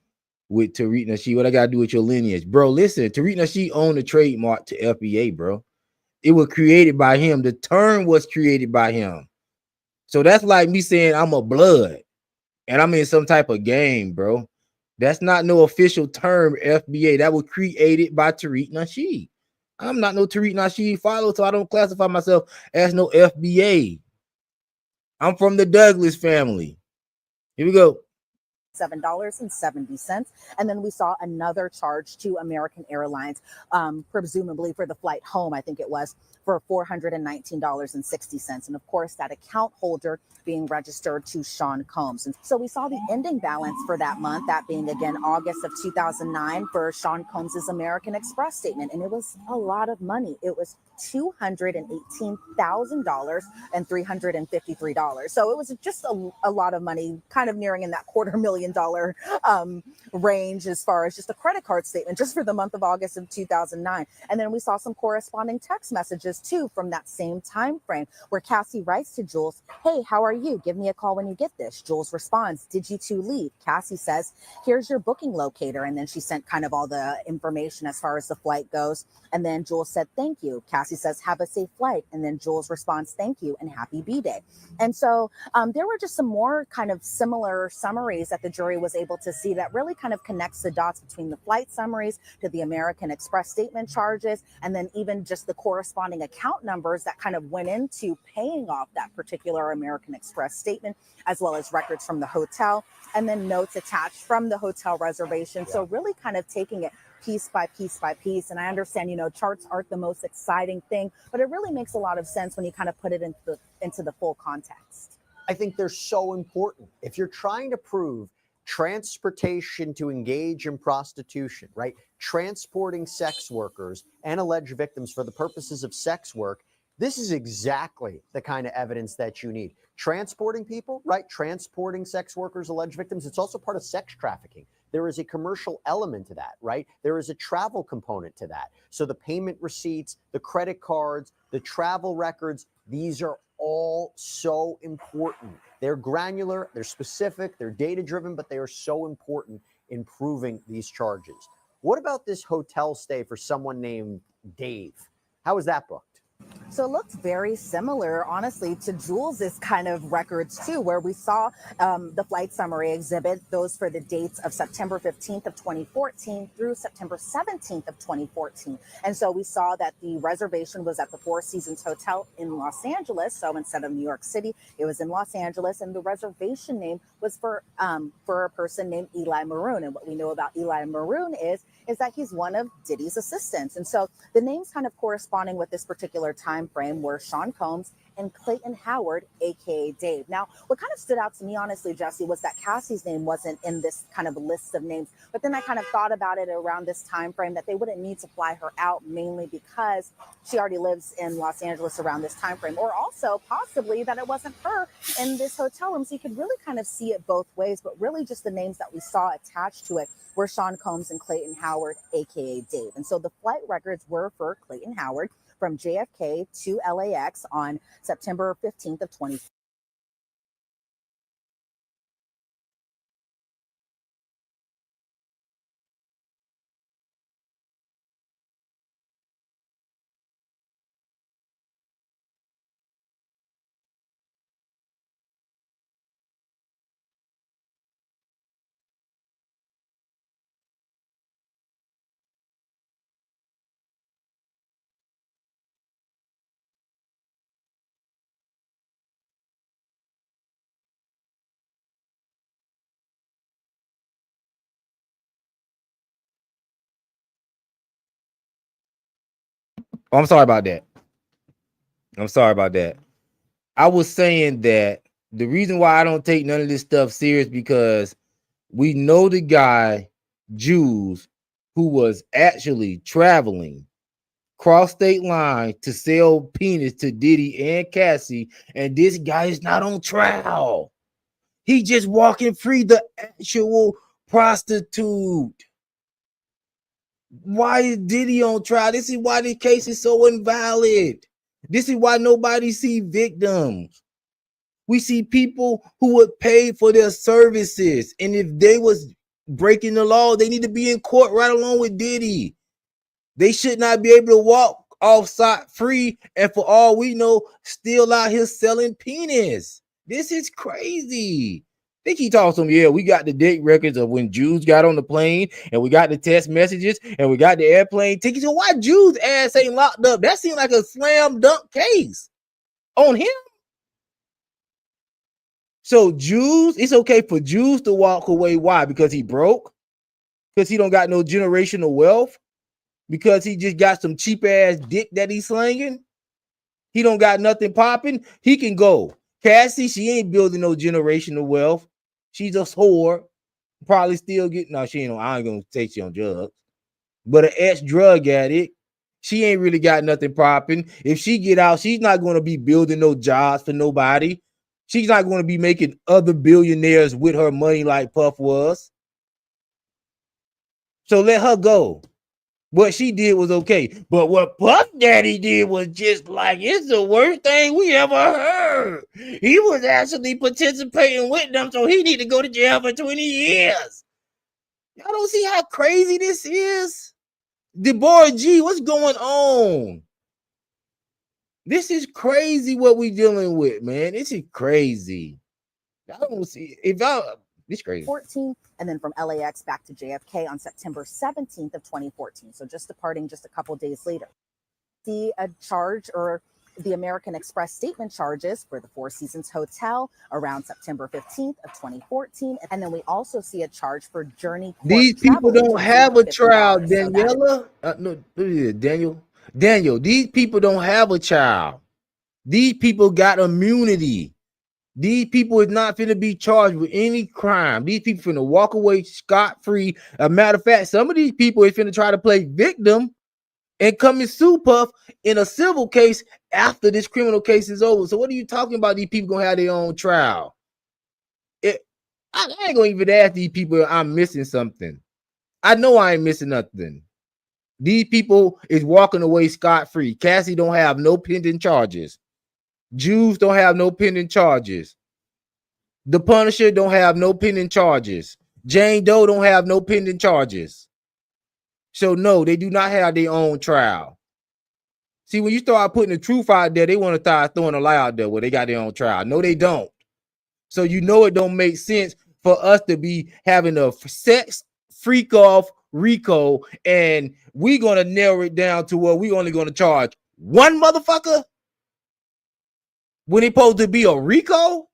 with Tariq Nasheed? What I gotta do with your lineage? Bro, listen, Tariq Nasheed owned the trademark to FBA, bro. It was created by him. The term was created by him. So that's like me saying I'm a blood and I'm in some type of game, bro. That's not no official term, FBA. That was created by Tariq Nasheed. I'm not no Tariq Nasheed follower, so I don't classify myself as no FBA. I'm from the Douglas family. Here we go. $7.70. And then we saw another charge to American Airlines, presumably for the flight home, I think it was, for $419.60. And of course, that account holder being registered to Sean Combs. And so we saw the ending balance for that month, that being again August of 2009 for Sean Combs's American Express statement. And it was a lot of money. It was $218,000 and $353. So it was just a lot of money, kind of nearing in that $250,000 range as far as just a credit card statement just for the month of August of 2009. And then we saw some corresponding text messages too from that same time frame where Cassie writes to Jules, "Hey, how are you? Give me a call when you get this." Jules responds, "Did you two leave?" Cassie says, "Here's your booking locator." And then she sent kind of all the information as far as the flight goes. And then Jules said, "Thank you." Cassie says, "Have a safe flight." And then Jules responds, "Thank you and happy B-Day." And so there were just some more kind of similar summaries that the jury was able to see that really kind of connects the dots between the flight summaries to the American Express statement charges, and then even just the corresponding account numbers that kind of went into paying off that particular American Express statement, as well as records from the hotel, and then notes attached from the hotel reservation. Yeah. So really kind of taking it piece by piece by piece. And I understand, charts aren't the most exciting thing, but it really makes a lot of sense when you kind of put it into the full context. I think they're so important. If you're trying to prove transportation to engage in prostitution, right? Transporting sex workers and alleged victims for the purposes of sex work, this is exactly the kind of evidence that you need. Transporting people, right? Transporting sex workers, alleged victims, it's also part of sex trafficking. There is a commercial element to that, right? There is a travel component to that. So the payment receipts, the credit cards, the travel records, these are all so important. They're granular, they're specific, they're data-driven, but they are so important in proving these charges. What about this hotel stay for someone named Dave? How was that booked? So it looked very similar, honestly, to Jules's kind of records too, where we saw the flight summary exhibit, those for the dates of September 15th of 2014 through September 17th of 2014. And so we saw that the reservation was at the Four Seasons Hotel in Los Angeles. So instead of New York City, it was in Los Angeles, and the reservation name was for a person named Eli Maroon. And what we know about Eli Maroon is that he's one of Diddy's assistants. And so the names kind of corresponding with this particular time frame were Sean Combs and Clayton Howard, aka Dave. Now, what kind of stood out to me, honestly, Jesse, was that Cassie's name wasn't in this kind of list of names. But then I kind of thought about it around this time frame that they wouldn't need to fly her out, mainly because she already lives in Los Angeles around this time frame, or also possibly that it wasn't her in this hotel room. So you could really kind of see it both ways, but really just the names that we saw attached to it were Sean Combs and Clayton Howard, aka Dave. And so the flight records were for Clayton Howard from JFK to LAX on September 15th of 2020. Oh, I'm sorry about that. I'm sorry about that. I was saying that the reason why I don't take none of this stuff serious because we know the guy, Jews, who was actually traveling cross state line to sell penis to Diddy and Cassie, and this guy is not on trial. He just walking free the actual prostitute. Why is Diddy on trial? This is why this case is so invalid. This is why nobody see victims. We see people who would pay for their services, and if they was breaking the law, they need to be in court right along with Diddy. They should not be able to walk off site free, and for all we know, still out here selling penis. This is crazy. They keep talking to me, yeah, we got the date records of when Jews got on the plane, and we got the text messages, and we got the airplane tickets. So why Jews' ass ain't locked up? That seemed like a slam dunk case on him. So Jews, it's okay for Jews to walk away. Why? Because he broke? Because he don't got no generational wealth? Because he just got some cheap ass dick that he's slinging? He don't got nothing popping? He can go. Cassie, she ain't building no generational wealth. She's a whore. Probably still getting, no, she ain't, I ain't gonna say she on drugs, but an ex-drug addict. She ain't really got nothing popping. If she get out, she's not going to be building no jobs for nobody. She's not going to be making other billionaires with her money like Puff was. So let her go. What she did was okay. But what Puff Daddy did was just like, it's the worst thing we ever heard. He was actually participating with them, so he need to go to jail for 20 years. Y'all don't see how crazy this is? The boy G, what's going on? This is crazy what we dealing with, man. This is crazy. I don't see if y'all. It's crazy. 14, and then from LAX back to JFK on September 17th of 2014. So just departing just a couple days later. See a charge or the American Express statement charges for the Four Seasons Hotel around September 15th of 2014. And then we also see a charge for Journey Corp. These people don't have a trial, $50. Daniela. No, Daniel. These people don't have a trial. These people got immunity. These people is not finna be charged with any crime. These people finna walk away scot-free. A matter of fact, some of these people is finna try to play victim and come and sue Puff in a civil case after this criminal case is over. So what are you talking about? These people gonna have their own trial. I ain't gonna even ask these people if I'm missing something. I know I ain't missing nothing. These people is walking away scot-free. Cassie don't have no pending charges. Jews don't have no pending charges. The Punisher don't have no pending charges. Jane Doe don't have no pending charges. So no, they do not have their own trial. See, when you start putting the truth out there, they want to start throwing a lie out there where they got their own trial. No, they don't. So you know it don't make sense for us to be having a sex freak off RICO, and we're gonna narrow it down to where we only gonna charge one motherfucker when it's supposed to be a RICO.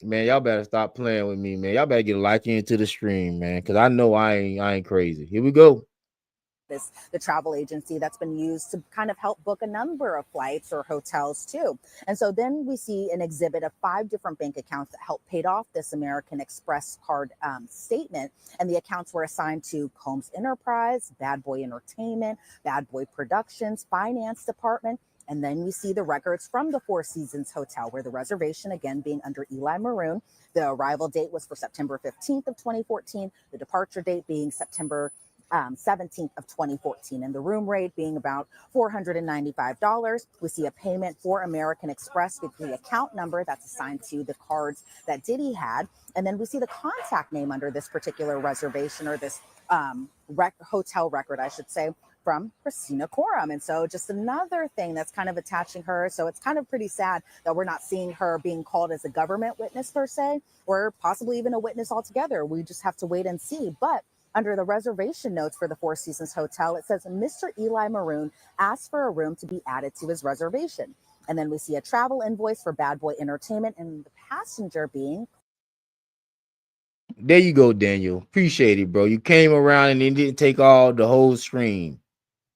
Man, y'all better stop playing with me, man. Y'all better get a like into the stream, man, because I know I ain't crazy. Here we go. Office, the travel agency that's been used to kind of help book a number of flights or hotels too. And so then we see an exhibit of 5 different bank accounts that helped paid off this American Express card statement. And the accounts were assigned to Combs Enterprise, Bad Boy Entertainment, Bad Boy Productions, Finance Department. And then we see the records from the Four Seasons Hotel, where the reservation, again, being under Eli Maroon. The arrival date was for September 15th of 2014. The departure date being September 17th of 2014. And the room rate being about $495. We see a payment for American Express with the account number that's assigned to the cards that Diddy had. And then we see the contact name under this particular reservation, or this hotel record, I should say, from Christina Coram. And so just another thing that's kind of attaching her. So it's kind of pretty sad that we're not seeing her being called as a government witness per se, or possibly even a witness altogether. We just have to wait and see. But under the reservation notes for the Four Seasons Hotel, it says Mr. Eli Maroon asked for a room to be added to his reservation. And then we see a travel invoice for Bad Boy Entertainment, and the passenger being. There you go, Daniel. Appreciate it, bro. You came around and then didn't take all the whole screen.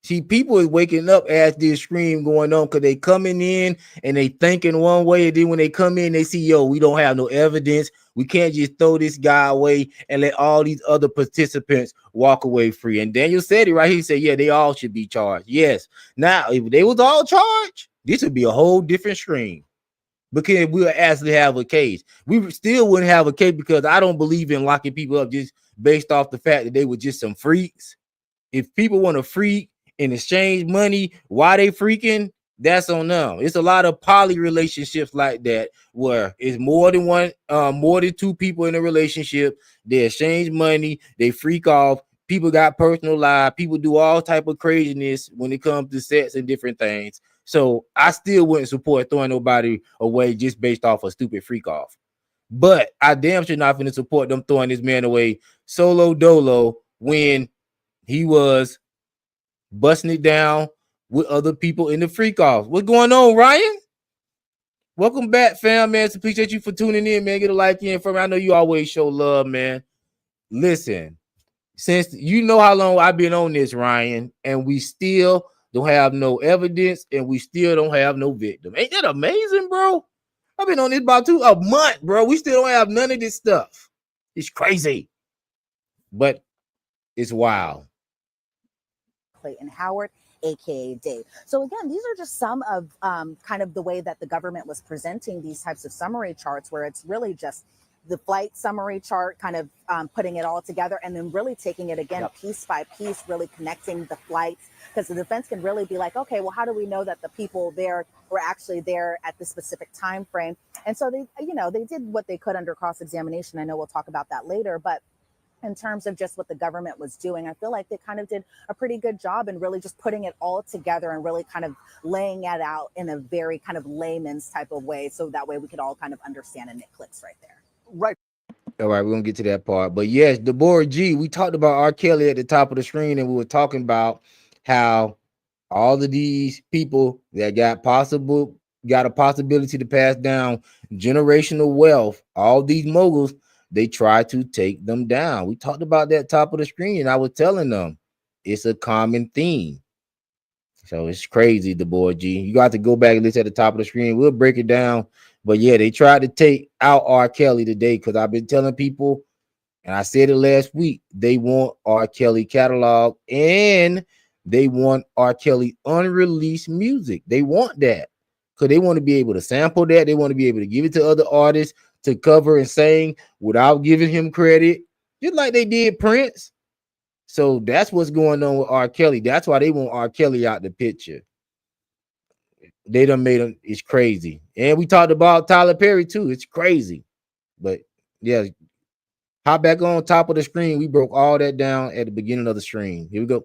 See, people is waking up as this scream going on because they coming in and they thinking one way, and then when they come in, they see, yo, we don't have no evidence. We can't just throw this guy away and let all these other participants walk away free. And Daniel said it right. He said, yeah, they all should be charged. Yes. Now, if they was all charged, this would be a whole different stream, because we'll actually have a case. We still wouldn't have a case, because I don't believe in locking people up just based off the fact that they were just some freaks. If people want to freak and exchange money, why they freaking, that's on them. It's a lot of poly relationships like that, where it's more than one, more than 2 people in a relationship. They exchange money, they freak off. People got personal lives. People do all type of craziness when it comes to sex and different things. So I still wouldn't support throwing nobody away just based off a stupid freak off. But I damn sure not going to support them throwing this man away solo dolo when he was busting it down with other people in the freak off. What's going on, Ryan? Welcome back, fam, man. Appreciate you for tuning in, man. Get a like in from me. I know you always show love, man. Listen, since you know how long I've been on this, Ryan, and we still don't have no evidence, and we still don't have no victim. Ain't that amazing, bro? I've been on this about a month, bro. We still don't have none of this stuff. It's crazy, but it's wild. Clayton Howard, aka Dave. So again, these are just some of kind of the way that the government was presenting these types of summary charts, where it's really just the flight summary chart, kind of putting it all together, and then really taking it again piece by piece, really connecting the flights, because the defense can really be like, okay, well, how do we know that the people there were actually there at the specific time frame? And so they, they did what they could under cross-examination. I know we'll talk about that later, but in terms of just what the government was doing, I feel like they kind of did a pretty good job in really just putting it all together and really kind of laying it out in a very kind of layman's type of way, so that way we could all kind of understand, and it clicks right there. Right. All right, we're gonna get to that part. But yes, Deborah G, we talked about R. Kelly at the top of the screen, and we were talking about how all of these people that got a possibility to pass down generational wealth, all these moguls, they try to take them down. We talked about that top of the screen, and I was telling them it's a common theme. So it's crazy, Deborah G. You got to go back and listen at the top of the screen. We'll break it down. But yeah, they tried to take out R. Kelly today, because I've been telling people, and I said it last week, they want R. Kelly catalog, and they want R. Kelly unreleased music. They want that, because they want to be able to sample that. They want to be able to give it to other artists to cover and sing without giving him credit, just like they did Prince. So that's what's going on with R. Kelly. That's why they want R. Kelly out the picture. They done made him. It's crazy. And we talked about Tyler Perry too. It's crazy. But yeah, hop back on top of the screen. We broke all that down at the beginning of the stream. Here we go.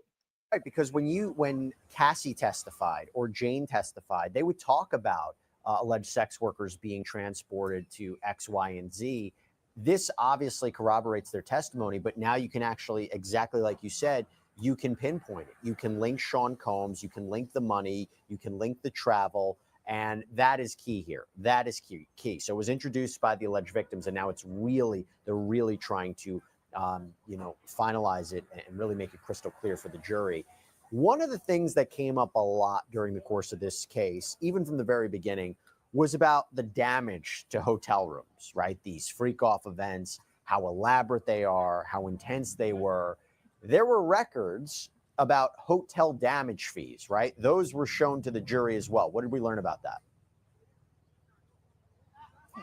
Right, because when Cassie testified or Jane testified, they would talk about alleged sex workers being transported to X, Y, and Z. This obviously corroborates their testimony, but now you can actually, exactly like you said, you can pinpoint it. You can link Sean Combs, you can link the money, you can link the travel, and that is key here. That is key. So it was introduced by the alleged victims, and now they're really trying to finalize it and really make it crystal clear for the jury. One of the things that came up a lot during the course of this case, even from the very beginning, was about the damage to hotel rooms, right? These freak off events, how elaborate they are, how intense they were. There were records about hotel damage fees, right? Those were shown to the jury as well. What did we learn about that?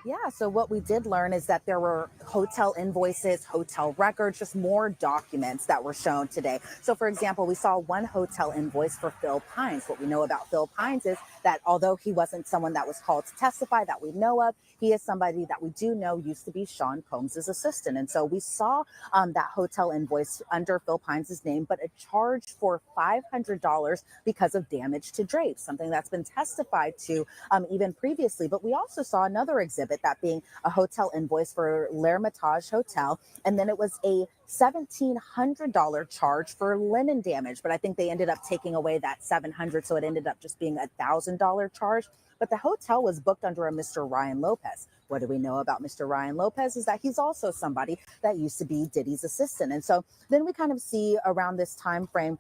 Yeah, so what we did learn is that there were hotel invoices, hotel records, just more documents that were shown today. So, for example, we saw one hotel invoice for Phil Pines. What we know about Phil Pines is that although he wasn't someone that was called to testify that we know of, he is somebody that we do know used to be Sean Combs' assistant. And so we saw that hotel invoice under Phil Pines' name, but a charge for $500 because of damage to drapes, something that's been testified to even previously. But we also saw another exhibit, that being a hotel invoice for L'Hermitage Hotel. And then it was a $1,700 charge for linen damage. But I think they ended up taking away that $700. So it ended up just being a $1,000 charge. But the hotel was booked under a Mr. Ryan Lopez. What do we know about Mr. Ryan Lopez is that he's also somebody that used to be Diddy's assistant. And so then we kind of see around this time frame,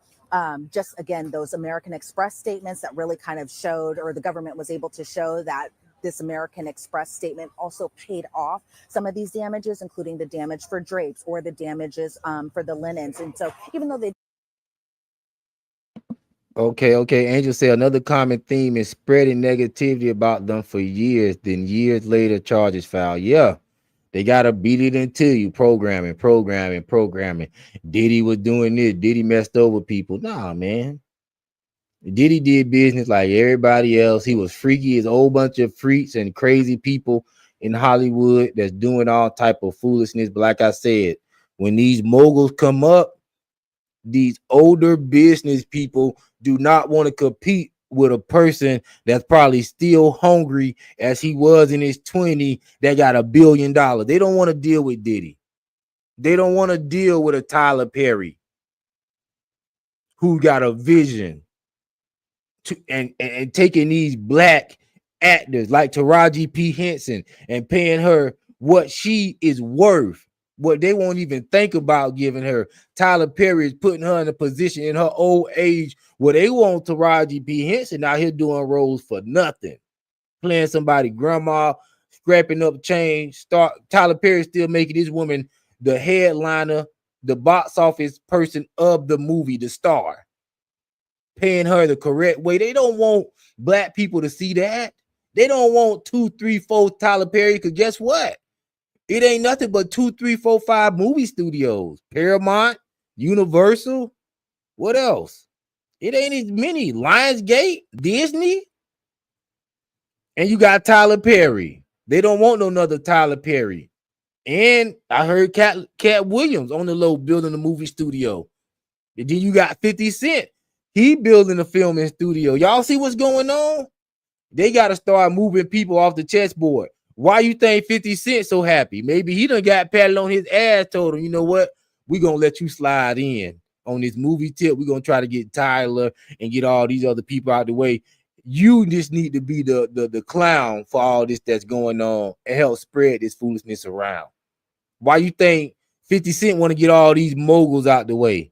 just again, those American Express statements that really kind of showed, or the government was able to show that this American Express statement also paid off some of these damages, including the damage for drapes or the damages for the linens. And so even though they Okay. Angel said another common theme is spreading negativity about them for years, then years later charges filed. Yeah, they gotta beat it into you, programming. Diddy was doing this, Diddy messed over people. Nah, man. Diddy did business like everybody else. He was freaky as a whole bunch of freaks and crazy people in Hollywood that's doing all type of foolishness. But like I said, when these moguls come up, these older business people do not want to compete with a person that's probably still hungry as he was in his 20s that got $1 billion. They don't want to deal with Diddy. They don't want to deal with a Tyler Perry who got a vision to and taking these black actors like Taraji P. Henson and paying her what she is worth. What they won't even think about giving her. Tyler Perry is putting her in a position in her old age where they want Taraji P. Henson out here doing roles for nothing, playing somebody grandma, scrapping up change. Tyler Perry still making this woman the headliner, the box office person of the movie, the star, paying her the correct way. They don't want black people to see that. They don't want 2, 3, 4 Tyler Perry, because guess what? It ain't nothing but 2, 3, 4, 5 movie studios. Paramount, Universal, what else? It ain't as many. Lionsgate, Disney, and you got Tyler Perry. They don't want no another Tyler Perry. And I heard Cat Williams on the low building a movie studio. And then you got 50 Cent. He building a filming studio. Y'all see what's going on? They got to start moving people off the chessboard. Why you think 50 Cent so happy? Maybe he done got patted on his ass, told him, you know what? We're going to let you slide in on this movie tip. We're going to try to get Tyler and get all these other people out the way. You just need to be the clown for all this that's going on and help spread this foolishness around. Why you think 50 Cent want to get all these moguls out the way?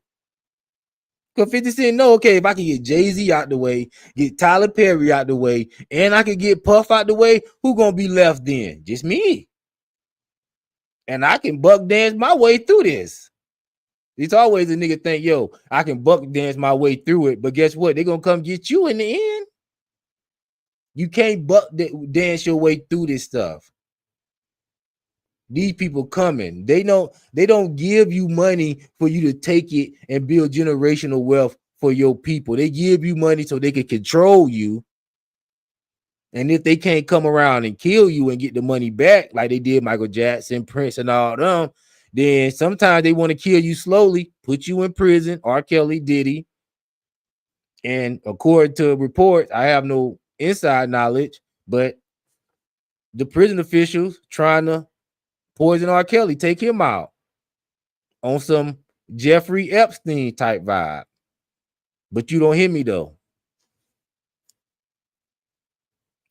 Because 50 Cent know, okay, if I can get Jay-Z out the way, get Tyler Perry out the way, and I can get Puff out the way, who gonna be left then? Just me. And I can buck dance my way through this. It's always a nigga think, yo, I can buck dance my way through it, but guess what? They're gonna come get you in the end. You can't buck dance your way through this stuff. These people coming. They don't give you money for you to take it and build generational wealth for your people. They give you money so they can control you. And if they can't come around and kill you and get the money back, like they did Michael Jackson, Prince, and all them, then sometimes they want to kill you slowly, put you in prison. R. Kelly, Diddy. And according to reports, I have no inside knowledge, but the prison officials trying to poison R. Kelly, take him out on some Jeffrey Epstein type vibe. But you don't hear me though.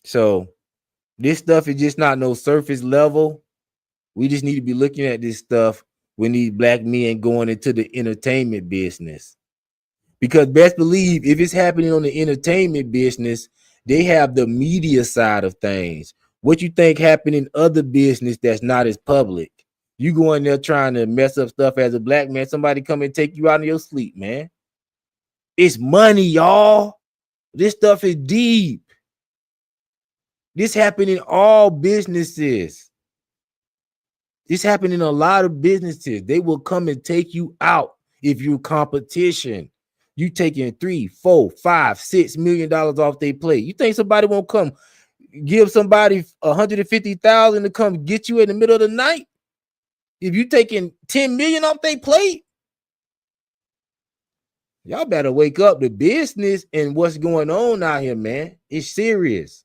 So this stuff is just not no surface level. We just need to be looking at this stuff when these black men going into the entertainment business. Because best believe if it's happening on the entertainment business, they have the media side of things. What you think happened in other business that's not as public? You go in there trying to mess up stuff as a black man, somebody come and take you out of your sleep, man. It's money, y'all. This stuff is deep. This happened in all businesses. This happened in a lot of businesses. They will come and take you out if you're competition. You taking $3, $4, $5, $6 million off their plate. You think somebody won't come give somebody 150,000 to come get you in the middle of the night? If you taking 10 million off their plate, y'all better wake up. The business and what's going on out here, man. It's serious.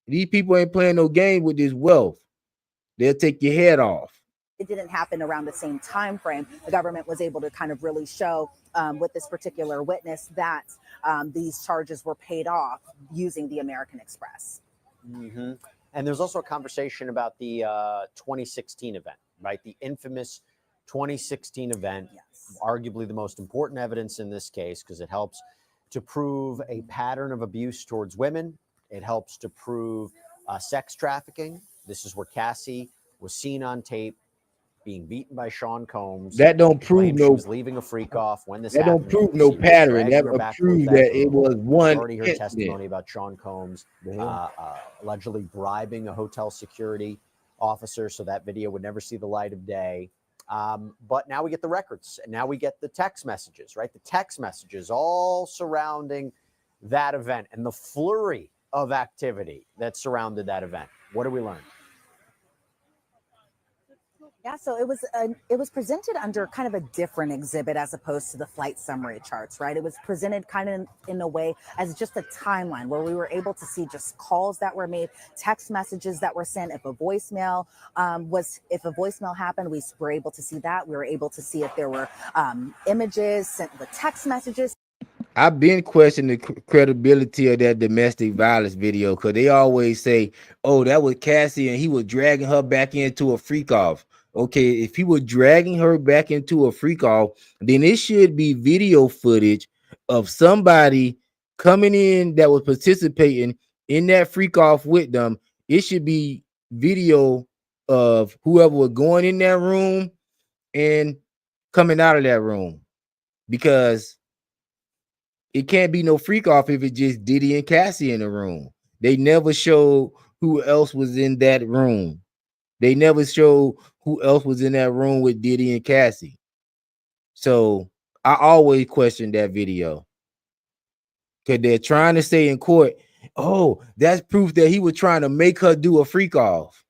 These people ain't playing no game with this wealth. They'll take your head off. It didn't happen around the same time frame. The government was able to kind of really show with this particular witness that these charges were paid off using the American Express. Mm-hmm. And there's also a conversation about the 2016 event, right? The infamous 2016 event, yes. Arguably the most important evidence in this case because it helps to prove a pattern of abuse towards women. It helps to prove sex trafficking. This is where Cassie was seen on tape being beaten by Sean Combs. That don't prove no. She was leaving a freak off when this that happened. Don't prove no pattern. That proves that it was one. You already heard testimony about Sean Combs allegedly bribing a hotel security officer so that video would never see the light of day. But now we get the records, and now we get the text messages, right? The text messages all surrounding that event and the flurry of activity that surrounded that event. What did we learn? Yeah, so it was presented under kind of a different exhibit as opposed to the flight summary charts, right? It was presented kind of in a way as just a timeline where we were able to see just calls that were made, text messages that were sent. If a voicemail happened, we were able to see that. We were able to see if there were images sent with text messages. I've been questioning the credibility of that domestic violence video because they always say, oh, that was Cassie and he was dragging her back into a freak off. Okay, if he was dragging her back into a freak off, then it should be video footage of somebody coming in that was participating in that freak off with them. It should be video of whoever was going in that room and coming out of that room, because it can't be no freak off if it's just Diddy and Cassie in the room. They never showed who else was in that room. They never showed who else was in that room with Diddy and Cassie. So I always question that video because they're trying to say in court, oh, that's proof that he was trying to make her do a freak off.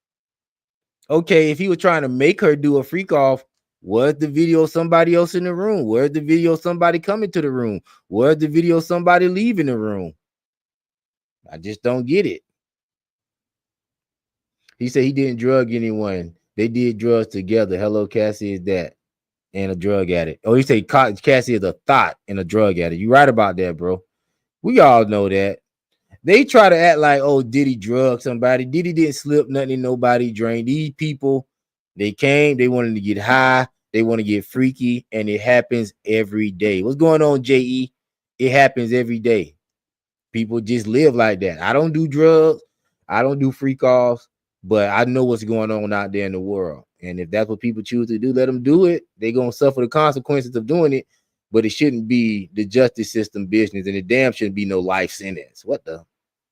Okay, if he was trying to make her do a freak off, where's the video of somebody else in the room? Where's the video of somebody coming to the room? Where's the video of somebody leaving the room? I just don't get it. He said he didn't drug anyone. They did drugs together. Hello, Cassie is that and a drug addict. Oh, he said Cassie is a thought and a drug addict. You right about that, bro. We all know that. They try to act like, oh, Diddy drugged somebody. Diddy didn't slip nothing in nobody drained. These people, they came, they wanted to get high, they want to get freaky, and it happens every day. What's going on, JE? It happens every day. People just live like that. I don't do drugs. I don't do freak offs. But I know what's going on out there in the world. And if that's what people choose to do, let them do it. They're going to suffer the consequences of doing it. But it shouldn't be the justice system business. And it damn shouldn't be no life sentence. What the?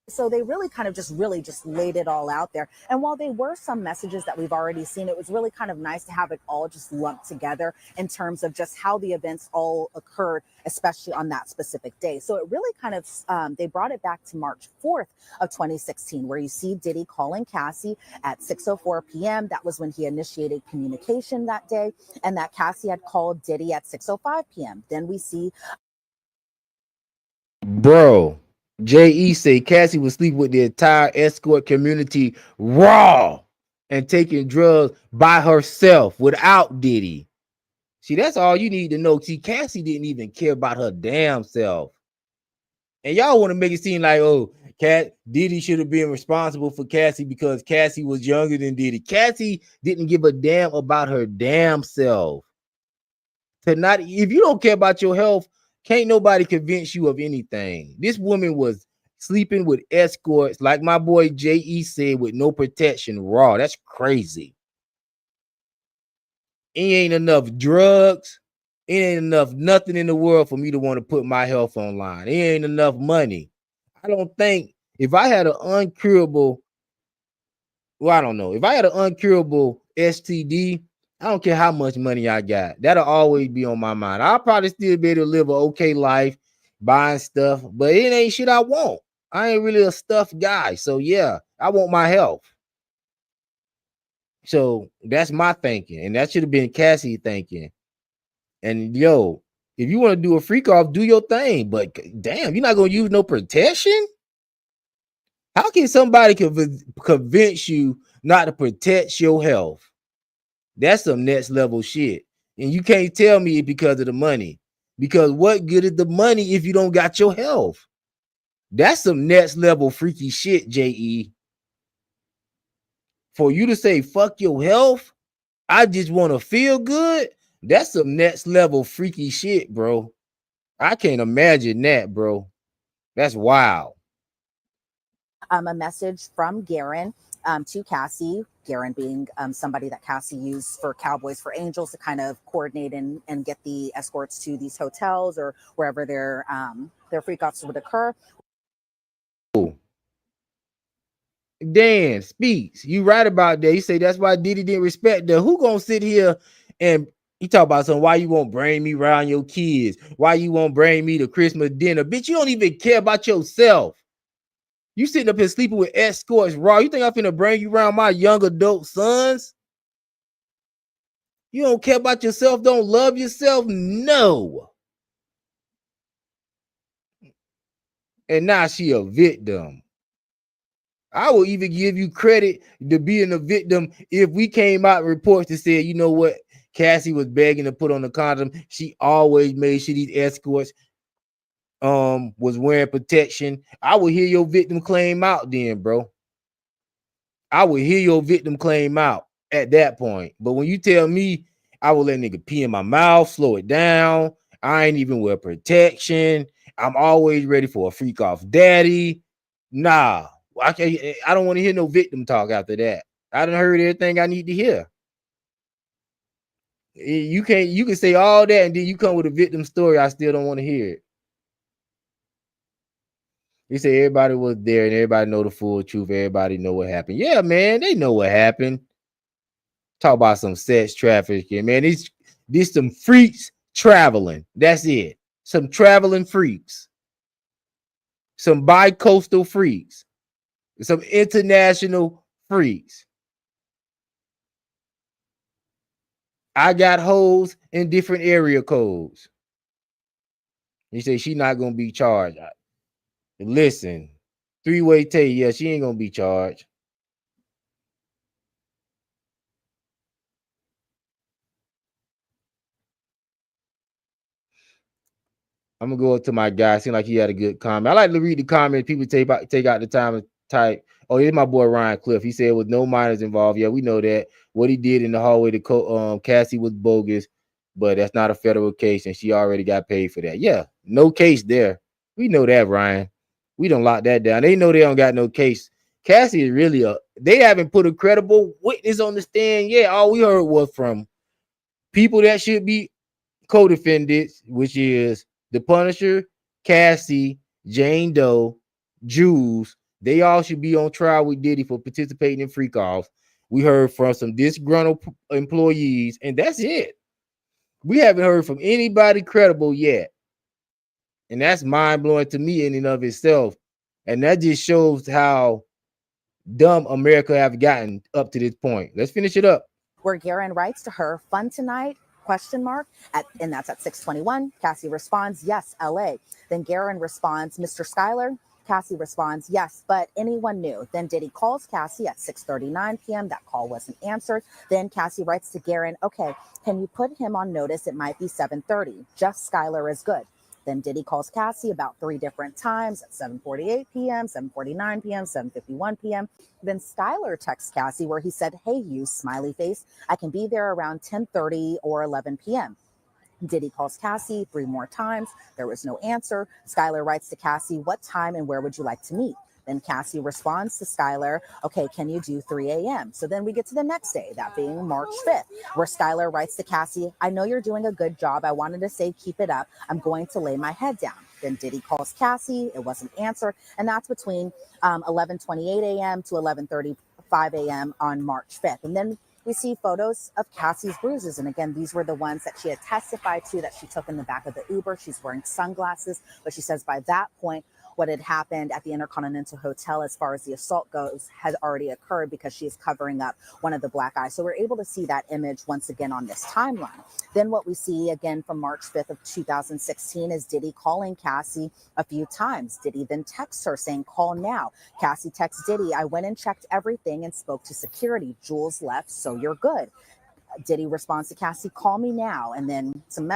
So they really kind of just laid it all out there. And while they were some messages that we've already seen, it was really kind of nice to have it all just lumped together in terms of just how the events all occurred, especially on that specific day. So it really kind of, they brought it back to March 4th of 2016, where you see Diddy calling Cassie at 6:04 p.m. That was when he initiated communication that day, and that Cassie had called Diddy at 6:05 p.m. Then we see. Bro. J.E. say Cassie was sleeping with the entire escort community raw and taking drugs by herself without Diddy. See, that's all you need to know. See, Cassie didn't even care about her damn self. And y'all want to make it seem like, oh, Diddy should have been responsible for Cassie because Cassie was younger than Diddy. Cassie didn't give a damn about her damn self. If you don't care about your health, Can't nobody convince you of anything. This woman was sleeping with escorts, like my boy J.E. said, with no protection, raw. That's crazy. It ain't enough drugs. It ain't enough nothing in the world for me to want to put my health online. It ain't enough money. I don't think if I had an uncurable, well, I don't know. If I had an uncurable STD, I don't care how much money I got. That'll always be on my mind. I'll probably still be able to live an okay life, buying stuff, but it ain't shit I want. I ain't really a stuffed guy. So yeah, I want my health. So that's my thinking. And that should have been Cassie thinking. And yo, if you want to do a freak off, do your thing. But damn, you're not gonna use no protection? How can somebody convince you not to protect your health? That's some next level shit. And you can't tell me it's because of the money. Because what good is the money if you don't got your health? That's some next level freaky shit, J.E. For you to say fuck your health, I just want to feel good. That's some next level freaky shit, bro. I can't imagine that, bro. That's wild. A message from Garen to Cassie. Garen being somebody that Cassie used for Cowboys for Angels to kind of coordinate and get the escorts to these hotels or wherever their freak offs would occur. Dan speaks. You right about that. He say that's why Diddy didn't respect her. Who gonna sit here and he talk about something? Why you won't bring me around your kids? Why you won't bring me to Christmas dinner? Bitch, you don't even care about yourself. You sitting up here sleeping with escorts, raw. You think I'm finna bring you around my young adult sons? You don't care about yourself, don't love yourself? No. And now she a victim. I will even give you credit to being a victim if we came out reports that said, you know what, Cassie was begging to put on the condom. She always made sure these escorts was wearing protection. I will hear your victim claim out then, bro. I will hear your victim claim out at that point. But when you tell me I will let nigga pee in my mouth, slow it down, I ain't even wear protection, I'm always ready for a freak off daddy. Nah, I don't want to hear no victim talk after that. I done heard everything I need to hear. You can say all that and then you come with a victim story. I still don't want to hear it. You say everybody was there and everybody know the full truth. Everybody know what happened. Yeah, man, they know what happened. Talk about some sex trafficking, man. These some freaks traveling. That's it. Some traveling freaks. Some bi-coastal freaks. Some international freaks. I got hoes in different area codes. You say she not gonna be charged. Listen, three-way tape. Yeah, she ain't gonna be charged. I'm gonna go up to my guy. Seemed like he had a good comment. I like to read the comments. People take out the time to type. Oh, here's my boy Ryan Cliff. He said with no minors involved. Yeah, we know that. What he did in the hallway to Cassie was bogus, but that's not a federal case, and she already got paid for that. Yeah, no case there. We know that, Ryan. We don't lock that down. They know they don't got no case. Cassie is really they haven't put a credible witness on the stand yet. All we heard was from people that should be co-defendants, which is the Punisher, Cassie, Jane Doe, Jules. They all should be on trial with Diddy for participating in freak offs. We heard from some disgruntled employees, and that's it. We haven't heard from anybody credible yet. And that's mind-blowing to me in and of itself. And that just shows how dumb America have gotten up to this point. Let's finish it up. Where Garen writes to her, fun tonight? ? And that's at 6:21. Cassie responds, yes, LA. Then Garen responds, Mr. Schuyler? Cassie responds, yes, but anyone knew. Then Diddy calls Cassie at 6:39 p.m. That call wasn't answered. Then Cassie writes to Garen, okay, can you put him on notice? It might be 7:30. Just Schuyler is good. Then Diddy calls Cassie about 3 different times at 7:48 p.m., 7:49 p.m., 7:51 p.m. Then Schuyler texts Cassie where he said, hey, you smiley face, I can be there around 10:30 or 11 p.m. Diddy calls Cassie 3 more times. There was no answer. Skylar writes to Cassie, what time and where would you like to meet? Then Cassie responds to Skylar, okay, can you do 3 a.m.? So then we get to the next day, that being March 5th, where Skylar writes to Cassie, I know you're doing a good job. I wanted to say, keep it up. I'm going to lay my head down. Then Diddy calls Cassie. It wasn't answered. And that's between 11:28 a.m. to 11:35 a.m. on March 5th. And then we see photos of Cassie's bruises. And again, these were the ones that she had testified to that she took in the back of the Uber. She's wearing sunglasses, but she says by that point, what had happened at the Intercontinental Hotel as far as the assault goes had already occurred because she is covering up one of the black eyes. So we're able to see that image once again on this timeline. Then what we see again from March 5th of 2016 is Diddy calling Cassie a few times. Diddy then texts her saying, call now. Cassie texts Diddy, I went and checked everything and spoke to security. Jules left, so you're good. Diddy responds to Cassie, call me now. And then some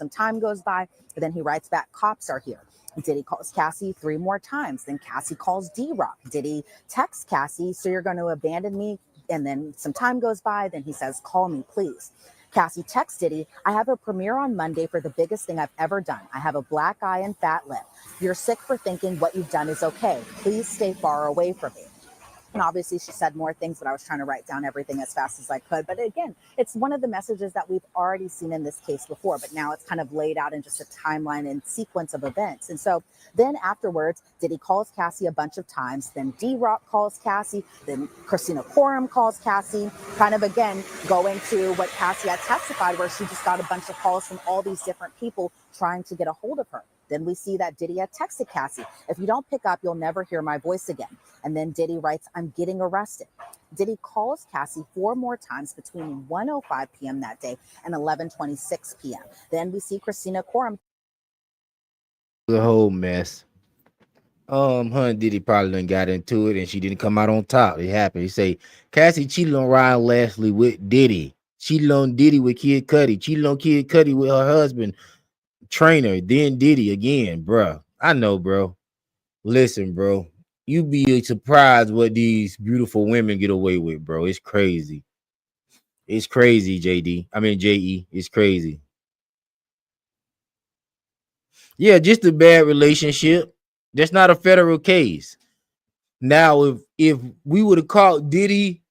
time goes by, and then he writes back, cops are here. Diddy calls Cassie 3 more times. Then Cassie calls D-Rock. Diddy texts Cassie, so you're going to abandon me? And then some time goes by. Then he says, call me, please. Cassie texts Diddy, I have a premiere on Monday for the biggest thing I've ever done. I have a black eye and fat lip. You're sick for thinking what you've done is okay. Please stay far away from me. And obviously she said more things, but I was trying to write down everything as fast as I could. But again, it's one of the messages that we've already seen in this case before, but now it's kind of laid out in just a timeline and sequence of events. And so then afterwards, Diddy calls Cassie a bunch of times. Then D-Rock calls Cassie. Then Christina Coram calls Cassie, kind of again going to what Cassie had testified, where she just got a bunch of calls from all these different people trying to get a hold of her. Then we see that Diddy had texted Cassie, if you don't pick up, you'll never hear my voice again. And then Diddy writes, I'm getting arrested. Diddy calls Cassie 4 more times between 1:05 p.m. that day and 11:26 p.m. Then we see Christina Coram. The whole mess. Her and Diddy probably done got into it and she didn't come out on top. It happened. He say Cassie cheated on Ryan Leslie with Diddy. Cheated on Diddy with Kid Cudi. Cheated on Kid Cudi with her husband, Trainer. Then Diddy again, bro. I know, bro. Listen, bro. You be surprised what these beautiful women get away with, bro. It's crazy. It's crazy, JE. It's crazy. Yeah, just a bad relationship. That's not a federal case. Now, if we would have caught Diddy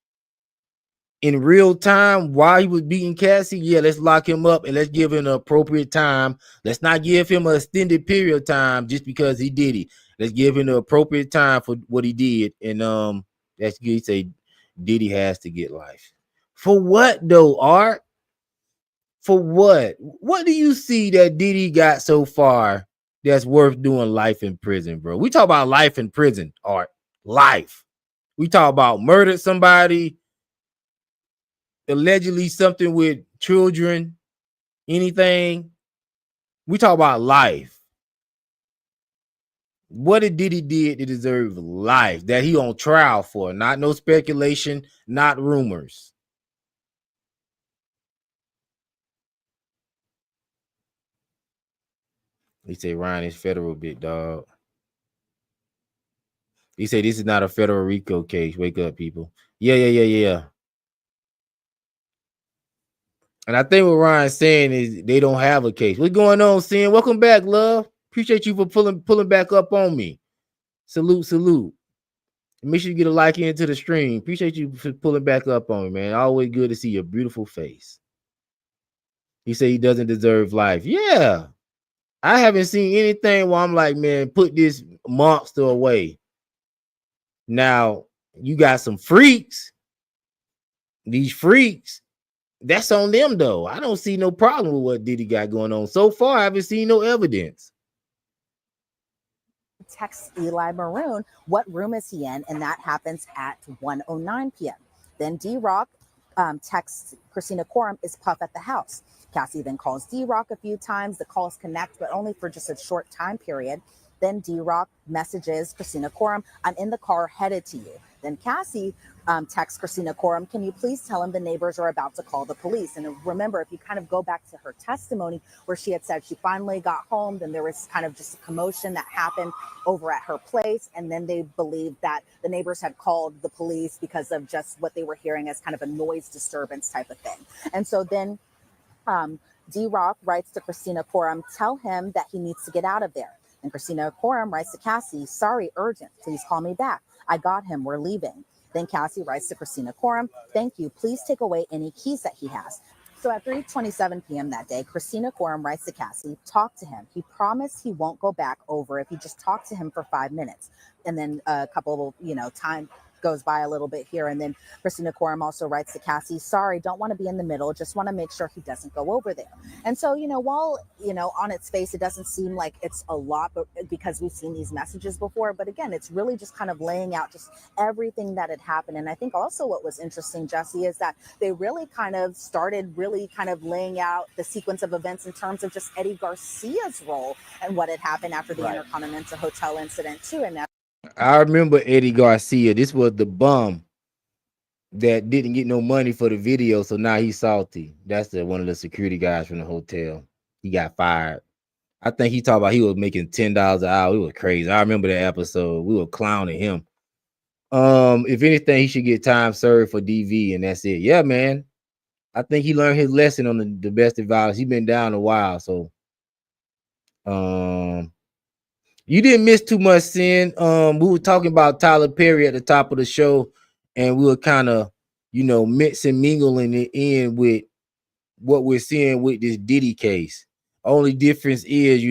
in real time while he was beating Cassie, yeah, let's lock him up and let's give him an appropriate time. Let's not give him an extended period of time just because he did it. Let's give him the appropriate time for what he did. And that's good. He say Diddy has to get life. For what though, Art? For what? What do you see that Diddy got so far that's worth doing life in prison, bro? We talk about life in prison, Art. Life. We talk about murdered somebody, allegedly something with children, anything. We talk about life. What did Diddy did to deserve life that he on trial for? Not no speculation, not rumors. He say Ryan is federal, big dog. He said this is not a federal RICO case. Wake up, people. Yeah. And I think what Ryan's saying is they don't have a case. What's going on, Sin? Welcome back, love. Appreciate you for pulling back up on me. Salute. Make sure you get a like into the stream. Appreciate you for pulling back up on me, man. Always good to see your beautiful face. He said he doesn't deserve life. Yeah. I haven't seen anything where I'm like, man, put this monster away. Now, you got some freaks. These freaks, that's on them, though. I don't see no problem with what Diddy got going on. So far, I haven't seen no evidence. Texts Eli Maroon, what room is he in? And that happens at 1:09 p.m. Then D-Rock texts Christina Coram, is Puff at the house? Cassie then calls D-Rock a few times. The calls connect, but only for just a short time period. Then D-Rock messages Christina Coram, I'm in the car headed to you. Then Cassie texts Christina Coram, can you please tell him the neighbors are about to call the police? And remember, if you kind of go back to her testimony where she had said she finally got home, then there was kind of just a commotion that happened over at her place. And then they believed that the neighbors had called the police because of just what they were hearing as kind of a noise disturbance type of thing. And so then D-Rock writes to Christina Coram, tell him that he needs to get out of there. And Christina Coram writes to Cassie, sorry, urgent. Please call me back. I got him. We're leaving. Then Cassie writes to Christina Coram, thank you. Please take away any keys that he has. So at 3:27 p.m. that day, Christina Coram writes to Cassie, talk to him. He promised he won't go back over if you just talk to him for 5 minutes. And then a couple of, time goes by a little bit here. And then Christina Coram also writes to Cassie, sorry, don't want to be in the middle. Just want to make sure he doesn't go over there. And so, while, on its face, it doesn't seem like it's a lot, but because we've seen these messages before. But again, it's really just kind of laying out just everything that had happened. And I think also what was interesting, Jesse, is that they really kind of started laying out the sequence of events in terms of just Eddie Garcia's role and what had happened after the Intercontinental Hotel incident too. And I remember Eddie Garcia. This was the bum that didn't get no money for the video, so now he's salty. That's one of the security guys from the hotel. He got fired. I think he talked about he was making $10 an hour. It was crazy. I remember that episode. We were clowning him. If anything, he should get time served for DV, and that's it. Yeah, man. I think he learned his lesson on the domestic violence. He's been down a while, so you didn't miss too much, Sin. We were talking about Tyler Perry at the top of the show, and we were kind of, mix and mingling it in with what we're seeing with this Diddy case. Only difference is,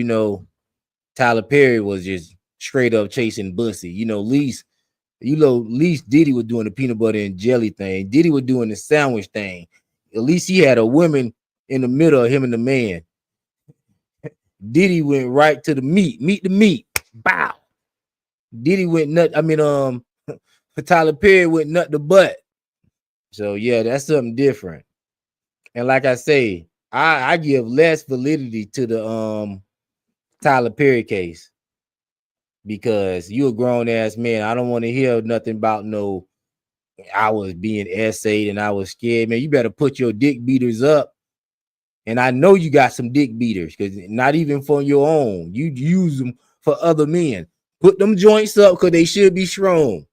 Tyler Perry was just straight up chasing Bussy. Least Diddy was doing the peanut butter and jelly thing. Diddy was doing the sandwich thing. At least he had a woman in the middle of him and the man. Diddy went right to the meat the meat. Bow. Diddy went nut. Tyler Perry went nut the butt. So yeah, that's something different. And like I say, I give less validity to the Tyler Perry case because you a grown ass man. I don't want to hear nothing about I was being essayed and I was scared. Man, you better put your dick beaters up. And I know you got some dick beaters because not even for your own. You use them for other men. Put them joints up because they should be strong.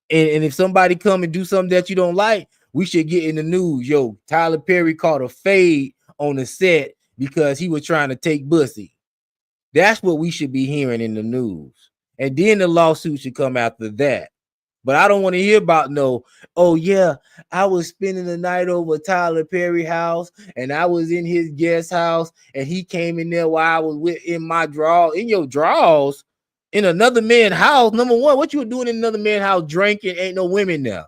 And if somebody come and do something that you don't like, we should get in the news. Yo, Tyler Perry caught a fade on the set because he was trying to take Bussy. That's what we should be hearing in the news. And then the lawsuit should come after that. But I don't want to hear about oh yeah, I was spending the night over Tyler Perry house and I was in his guest house and he came in there while I was in my draw. In your drawers, in another man's house. Number one, what you were doing in another man's house drinking? Ain't no women there.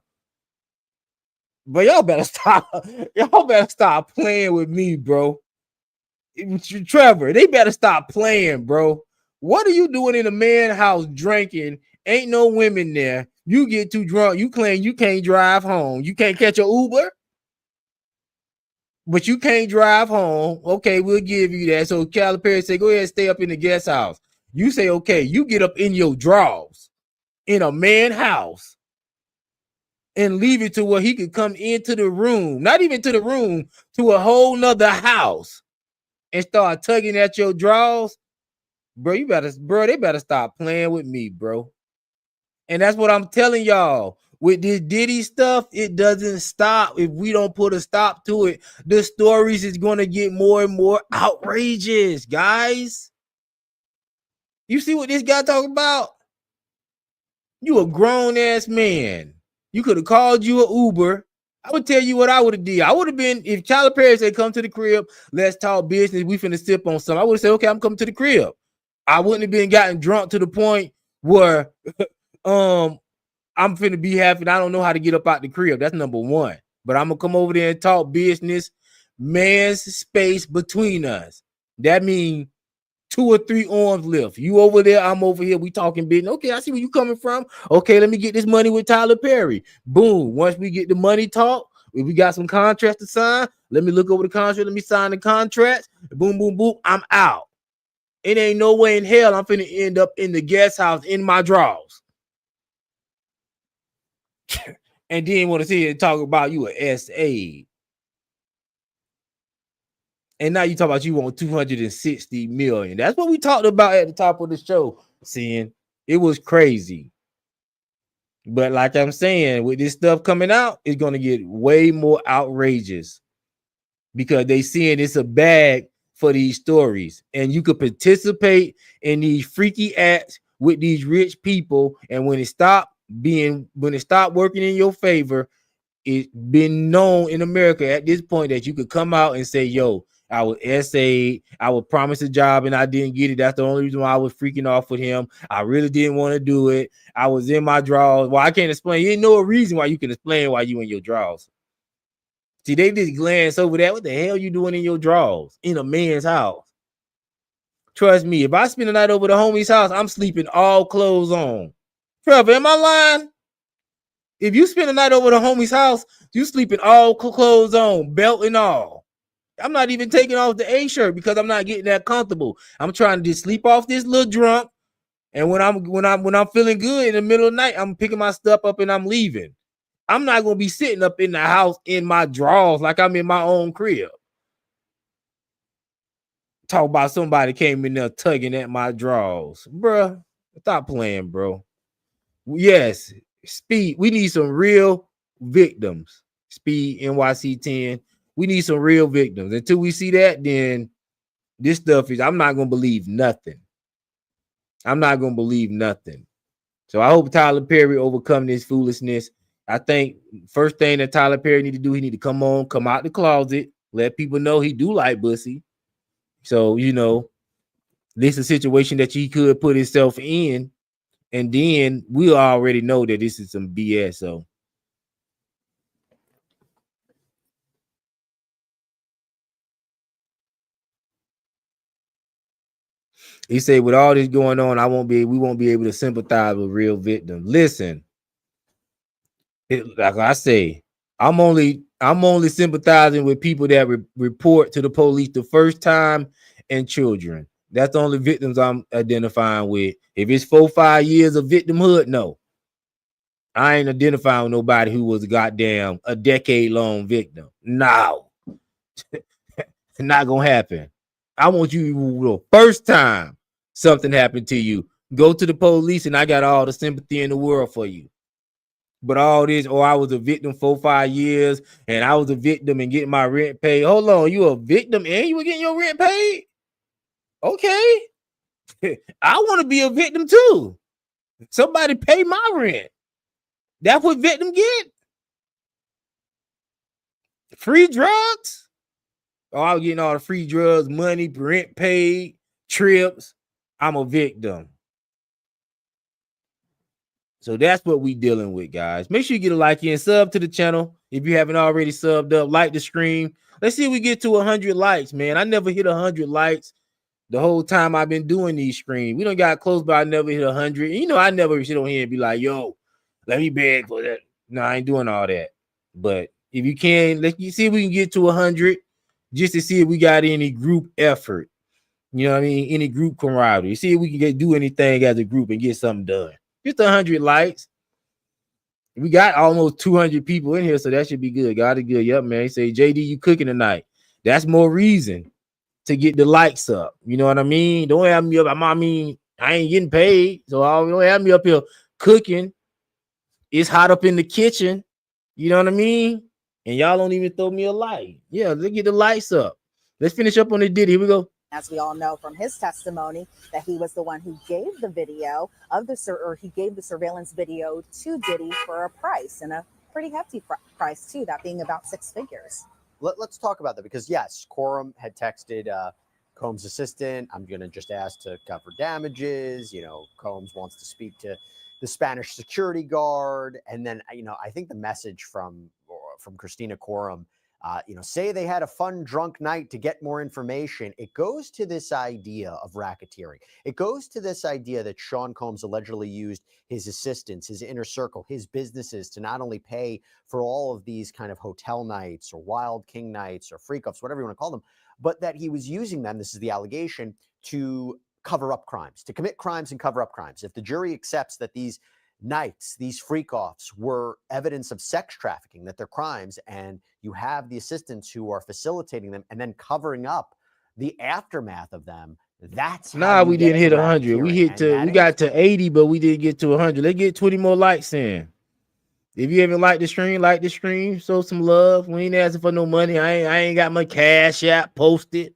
But y'all better stop. Y'all better stop playing with me, bro. Trevor, they better stop playing, bro. What are you doing in a man's house drinking? Ain't no women there. You get too drunk. You claim you can't drive home. You can't catch an Uber, but you can't drive home. Okay, we'll give you that. So Tyler Perry say, go ahead and stay up in the guest house. You say, okay, you get up in your drawers in a man's house and leave it to where he could come into the room, not even to the room, to a whole nother house and start tugging at your drawers. Bro, they better stop playing with me, bro. And that's what I'm telling y'all. With this Diddy stuff, it doesn't stop. If we don't put a stop to it, the stories is going to get more and more outrageous, guys. You see what this guy talking about? You a grown-ass man. You could have called you an Uber. I would tell you what I would have did. I would have been, if Tyler Perry said, come to the crib, let's talk business, we finna sip on something, I would have said, okay, I'm coming to the crib. I wouldn't have been gotten drunk to the point where I'm finna be happy. I don't know how to get up out the crib. That's number one. But I'm gonna come over there and talk business. Man's space between us. That means 2 or 3 arms lift. You over there, I'm over here. We talking business. Okay, I see where you coming from. Okay, let me get this money with Tyler Perry. Boom. Once we get the money talk, if we got some contracts to sign, let me look over the contract. Let me sign the contracts. Boom, boom, boom. I'm out. It ain't no way in hell I'm finna end up in the guest house in my drawers. And then want to see it talk about you a SA. And now you talk about you want 260 million. That's what we talked about at the top of the show. Seeing it was crazy. But like I'm saying, with this stuff coming out, it's gonna get way more outrageous. because they seeing it's a bag for these stories, and you could participate in these freaky acts with these rich people, and when it stopped working in your favor, it's been known in America at this point that you could come out and say, yo, I was essayed, I was promised a job and I didn't get it. That's the only reason why I was freaking off with him. I really didn't want to do it. I was in my drawers. Well, I can't explain. You know a reason why you can explain why you in your drawers. See, they just glance over that. What the hell you doing in your drawers in a man's house? Trust me, if I spend the night over the homie's house, I'm sleeping all clothes on. Trevor, am I lying? If you spend the night over the homie's house, you sleeping all clothes on, belt and all. I'm not even taking off the A shirt because I'm not getting that comfortable. I'm trying to just sleep off this little drunk. And when I'm feeling good in the middle of the night, I'm picking my stuff up and I'm leaving. I'm not gonna be sitting up in the house in my drawers like I'm in my own crib. Talk about somebody came in there tugging at my drawers, bruh. Stop playing, bro. Yes, Speed. We need some real victims. Speed NYC 10. We need some real victims. Until we see that, then this stuff is. I'm not gonna believe nothing. I'm not gonna believe nothing. So I hope Tyler Perry overcome this foolishness. I think first thing that Tyler Perry need to do, he need to come out the closet, let people know he do like pussy. So this is a situation that he could put himself in, and then we already know that this is some BS. So he said, with all this going on, we won't be able to sympathize with real victims. Listen, like I say, I'm only sympathizing with people that report to the police the first time, and children. That's the only victims I'm identifying with. If it's 4-5 years of victimhood, no. I ain't identifying with nobody who was a decade-long victim. No. Not gonna happen. I want you the first time something happened to you, go to the police, and I got all the sympathy in the world for you. But all this, I was a victim 4-5 years, and I was a victim and getting my rent paid. Hold on, you a victim and you were getting your rent paid? Okay. I want to be a victim too. Somebody pay my rent. That's what victim get. Free drugs? I was getting all the free drugs, money, rent paid, trips. I'm a victim. So that's what we dealing with, guys. Make sure you get a like and sub to the channel. If you haven't already subbed up, like the stream. Let's see if we get to 100 likes, man. I never hit 100 likes the whole time I've been doing these streams. We don't got close, but I never hit 100. And I never sit on here and be like, yo, let me beg for that. No, I ain't doing all that. But if you can, let's see if we can get to 100 just to see if we got any group effort. You know what I mean? Any group camaraderie. See if we can do anything as a group and get something done. Just 100 likes. We got almost 200 people in here, so that should be good. Got it good. Yep, man. He say, JD, you cooking tonight. That's more reason to get the likes up. You know what I mean? Don't have me up. I ain't getting paid, so don't have me up here cooking. It's hot up in the kitchen. You know what I mean? And y'all don't even throw me a like. Yeah, let's get the lights up. Let's finish up on the Diddy. Here we go. As we all know from his testimony, that he was the one who gave the video of he gave the surveillance video to Diddy for a price, and a pretty hefty price too, that being about 6 figures. Let's talk about that, because yes, Quorum had texted Combs' assistant, I'm going to just ask to cover damages. Combs wants to speak to the Spanish security guard. And then, I think the message from Christina Quorum, say they had a fun drunk night to get more information. It goes to this idea of racketeering. It goes to this idea that Sean Combs allegedly used his assistants, his inner circle, his businesses to not only pay for all of these kind of hotel nights or Wild King nights or freak-offs, whatever you want to call them, but that he was using them, this is the allegation, to cover up crimes, to commit crimes and cover up crimes. If the jury accepts that these nights, these freak-offs were evidence of sex trafficking, that they're crimes, and you have the assistants who are facilitating them and then covering up the aftermath of them, that's we didn't hit 100. We got to 80, but we didn't get to 100. Let's get 20 more likes in. If you haven't liked the stream, show some love. We ain't asking for no money. I ain't got my cash app posted.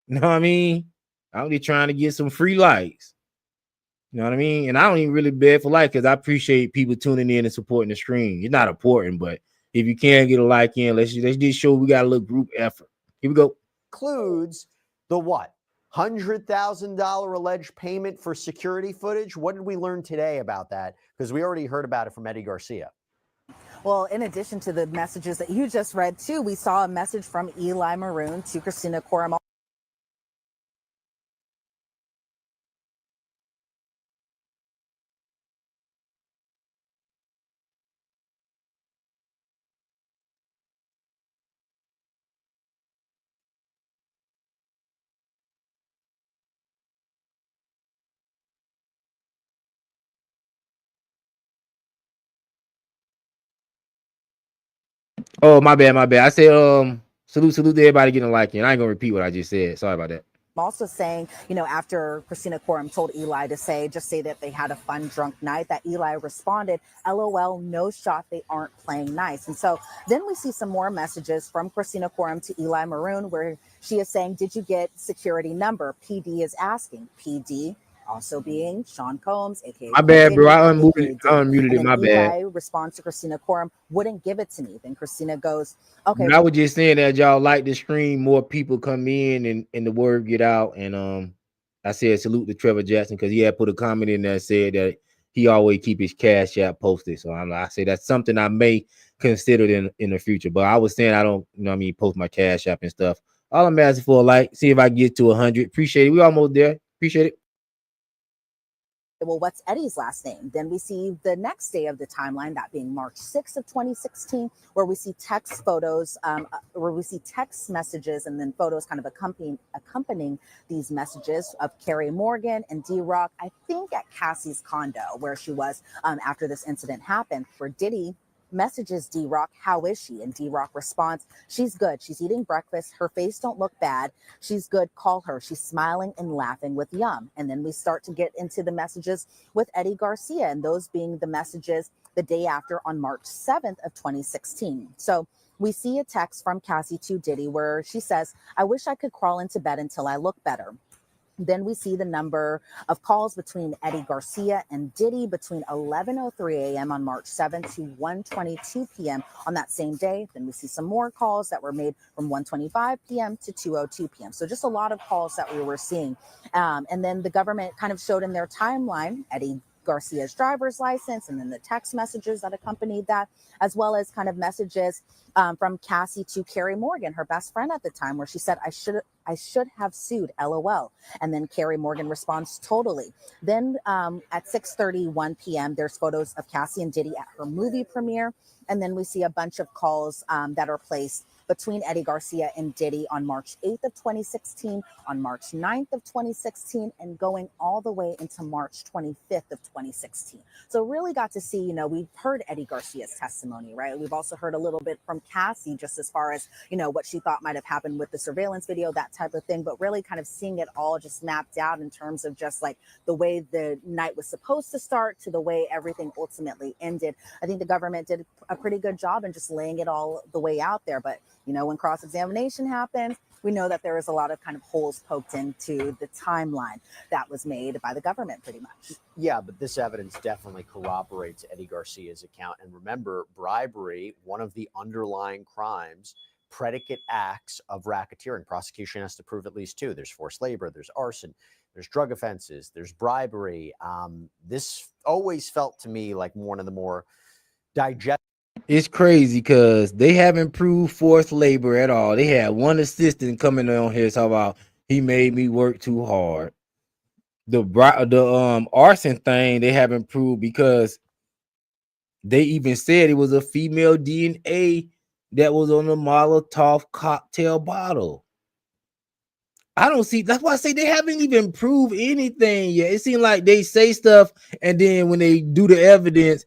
You know what I mean? I'm just trying to get some free likes. You know what I mean? And I don't even really beg for like because I appreciate people tuning in and supporting the stream. It's not important, but if you can get a like in, let's just show we got a little group effort. Here we go. Includes the what? $100,000 alleged payment for security footage. What did we learn today about that? Because we already heard about it from Eddie Garcia. Well, in addition to the messages that you just read, too, we saw a message from Eli Maroon to Christina Koreman. Oh, my bad. I said salute to everybody getting a like in. I ain't gonna repeat what I just said. Sorry about that. Also saying, after Christina Koreman told Eli to say that they had a fun, drunk night, that Eli responded, LOL, no shot, they aren't playing nice. And so then we see some more messages from Christina Koreman to Eli Maroon, where she is saying, did you get security number? PD is asking. PD also being Sean Combs, aka My bad, bro. I Diddy, unmuted it. My bad. Eli responds to Christina Koreman, wouldn't give it to me. Then Christina goes, okay. But I was just saying that y'all like the stream, more people come in and the word get out. And I said salute to Trevor Jackson because he had put a comment in there that said that he always keep his cash app posted. So I say that's something I may consider in the future. But I was saying I don't, post my cash app and stuff. All I'm asking for, like, see if I get to 100. Appreciate it. We almost there. Appreciate it. Well, what's Eddie's last name? Then we see the next day of the timeline, that being March 6th of 2016, where we see text photos, where we see text messages and then photos kind of accompanying these messages of Carrie Morgan and D-Rock, I think at Cassie's condo, where she was after this incident happened, where Diddy messages D-Rock, how is she? And D-Rock responds, she's good. She's eating breakfast. Her face don't look bad. She's good. Call her. She's smiling and laughing with yum. And then we start to get into the messages with Eddie Garcia, and those being the messages the day after on March 7th of 2016. So we see a text from Cassie to Diddy where she says, I wish I could crawl into bed until I look better. Then we see the number of calls between Eddie Garcia and Diddy between 11:03 a.m. on March 7th to 1:22 p.m. on that same day. Then we see some more calls that were made from 1:25 p.m. to 2:02 p.m. So just a lot of calls that we were seeing. And then the government kind of showed in their timeline Eddie Garcia's driver's license and then the text messages that accompanied that, as well as kind of messages from Cassie to Carrie Morgan, her best friend at the time, where she said, I should have sued, LOL. And then Carrie Morgan responds, totally. Then at 6:31 p.m., there's photos of Cassie and Diddy at her movie premiere. And then we see a bunch of calls that are placed between Eddie Garcia and Diddy on March 8th of 2016, on March 9th of 2016, and going all the way into March 25th of 2016. So really got to see, we've heard Eddie Garcia's testimony, right? We've also heard a little bit from Cassie, just as far as, what she thought might have happened with the surveillance video, that type of thing, but really kind of seeing it all just mapped out in terms of just like the way the night was supposed to start to the way everything ultimately ended. I think the government did a pretty good job in just laying it all the way out there. But when cross-examination happens, we know that there is a lot of kind of holes poked into the timeline that was made by the government pretty much. Yeah, but this evidence definitely corroborates Eddie Garcia's account. And remember, bribery, one of the underlying crimes, predicate acts of racketeering. Prosecution has to prove at least two. There's forced labor, there's arson, there's drug offenses, there's bribery. This always felt to me like one of the more digestible. It's crazy because they haven't proved forced labor at all. They had one assistant coming on here talking about he made me work too hard. The arson thing they haven't proved because they even said it was a female DNA that was on the Molotov cocktail bottle. I don't see. That's why I say they haven't even proved anything yet. It seems like they say stuff and then when they do the evidence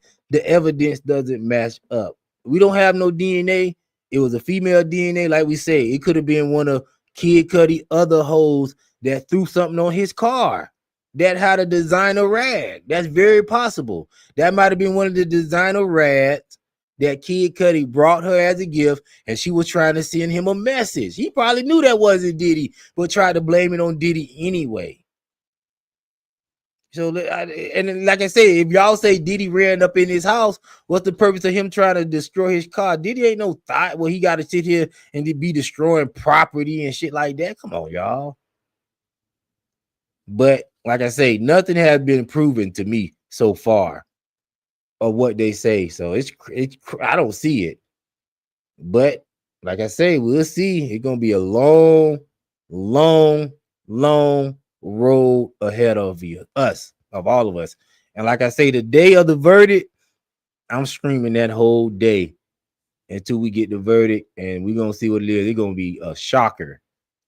doesn't match up. We don't have no DNA. It was a female DNA, like we say. It could have been one of Kid Cudi other hoes that threw something on his car. that had a designer rag. That's very possible. That might have been one of the designer rags that Kid Cudi brought her as a gift, and she was trying to send him a message. He probably knew that wasn't Diddy, but tried to blame it on Diddy anyway. So, and like I say, if y'all say Diddy ran up in his house, what's the purpose of him trying to destroy his car? Diddy ain't no thought. Well, he got to sit here and be destroying property and shit like that. Come on, y'all. But like I say, nothing has been proven to me so far of what they say. So it's I don't see it. But like I say, we'll see. It's gonna be a long road ahead of all of us. And like I say, the day of the verdict, I'm screaming that whole day until we get the verdict, and we're gonna see what it is. It's gonna be a shocker.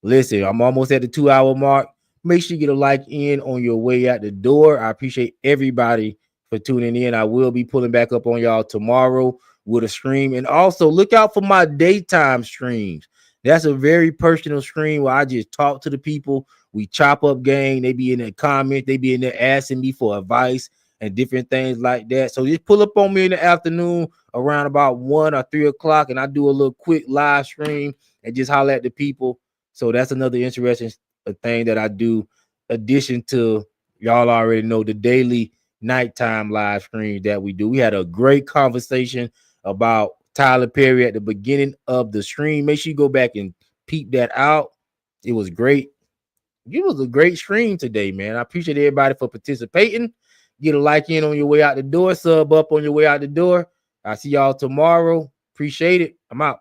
Listen, I'm almost at the 2-hour mark. Make sure you get a like in on your way out the door. I appreciate everybody for tuning in. I will be pulling back up on y'all tomorrow with a stream, and also look out for my daytime streams. That's a very personal stream where I just talk to the people. We chop up game. They be in the comments. They be in there asking me for advice and different things like that. So just pull up on me in the afternoon around about 1 or 3 o'clock, and I do a little quick live stream and just holler at the people. So that's another interesting thing that I do. Addition to, y'all already know, the daily nighttime live stream that we do. We had a great conversation about Tyler Perry at the beginning of the stream. Make sure you go back and peep that out. It was great. It was a great stream today, man. I appreciate everybody for participating. Get a like in on your way out the door, sub up on your way out the door. I'll see y'all tomorrow. Appreciate it. I'm out.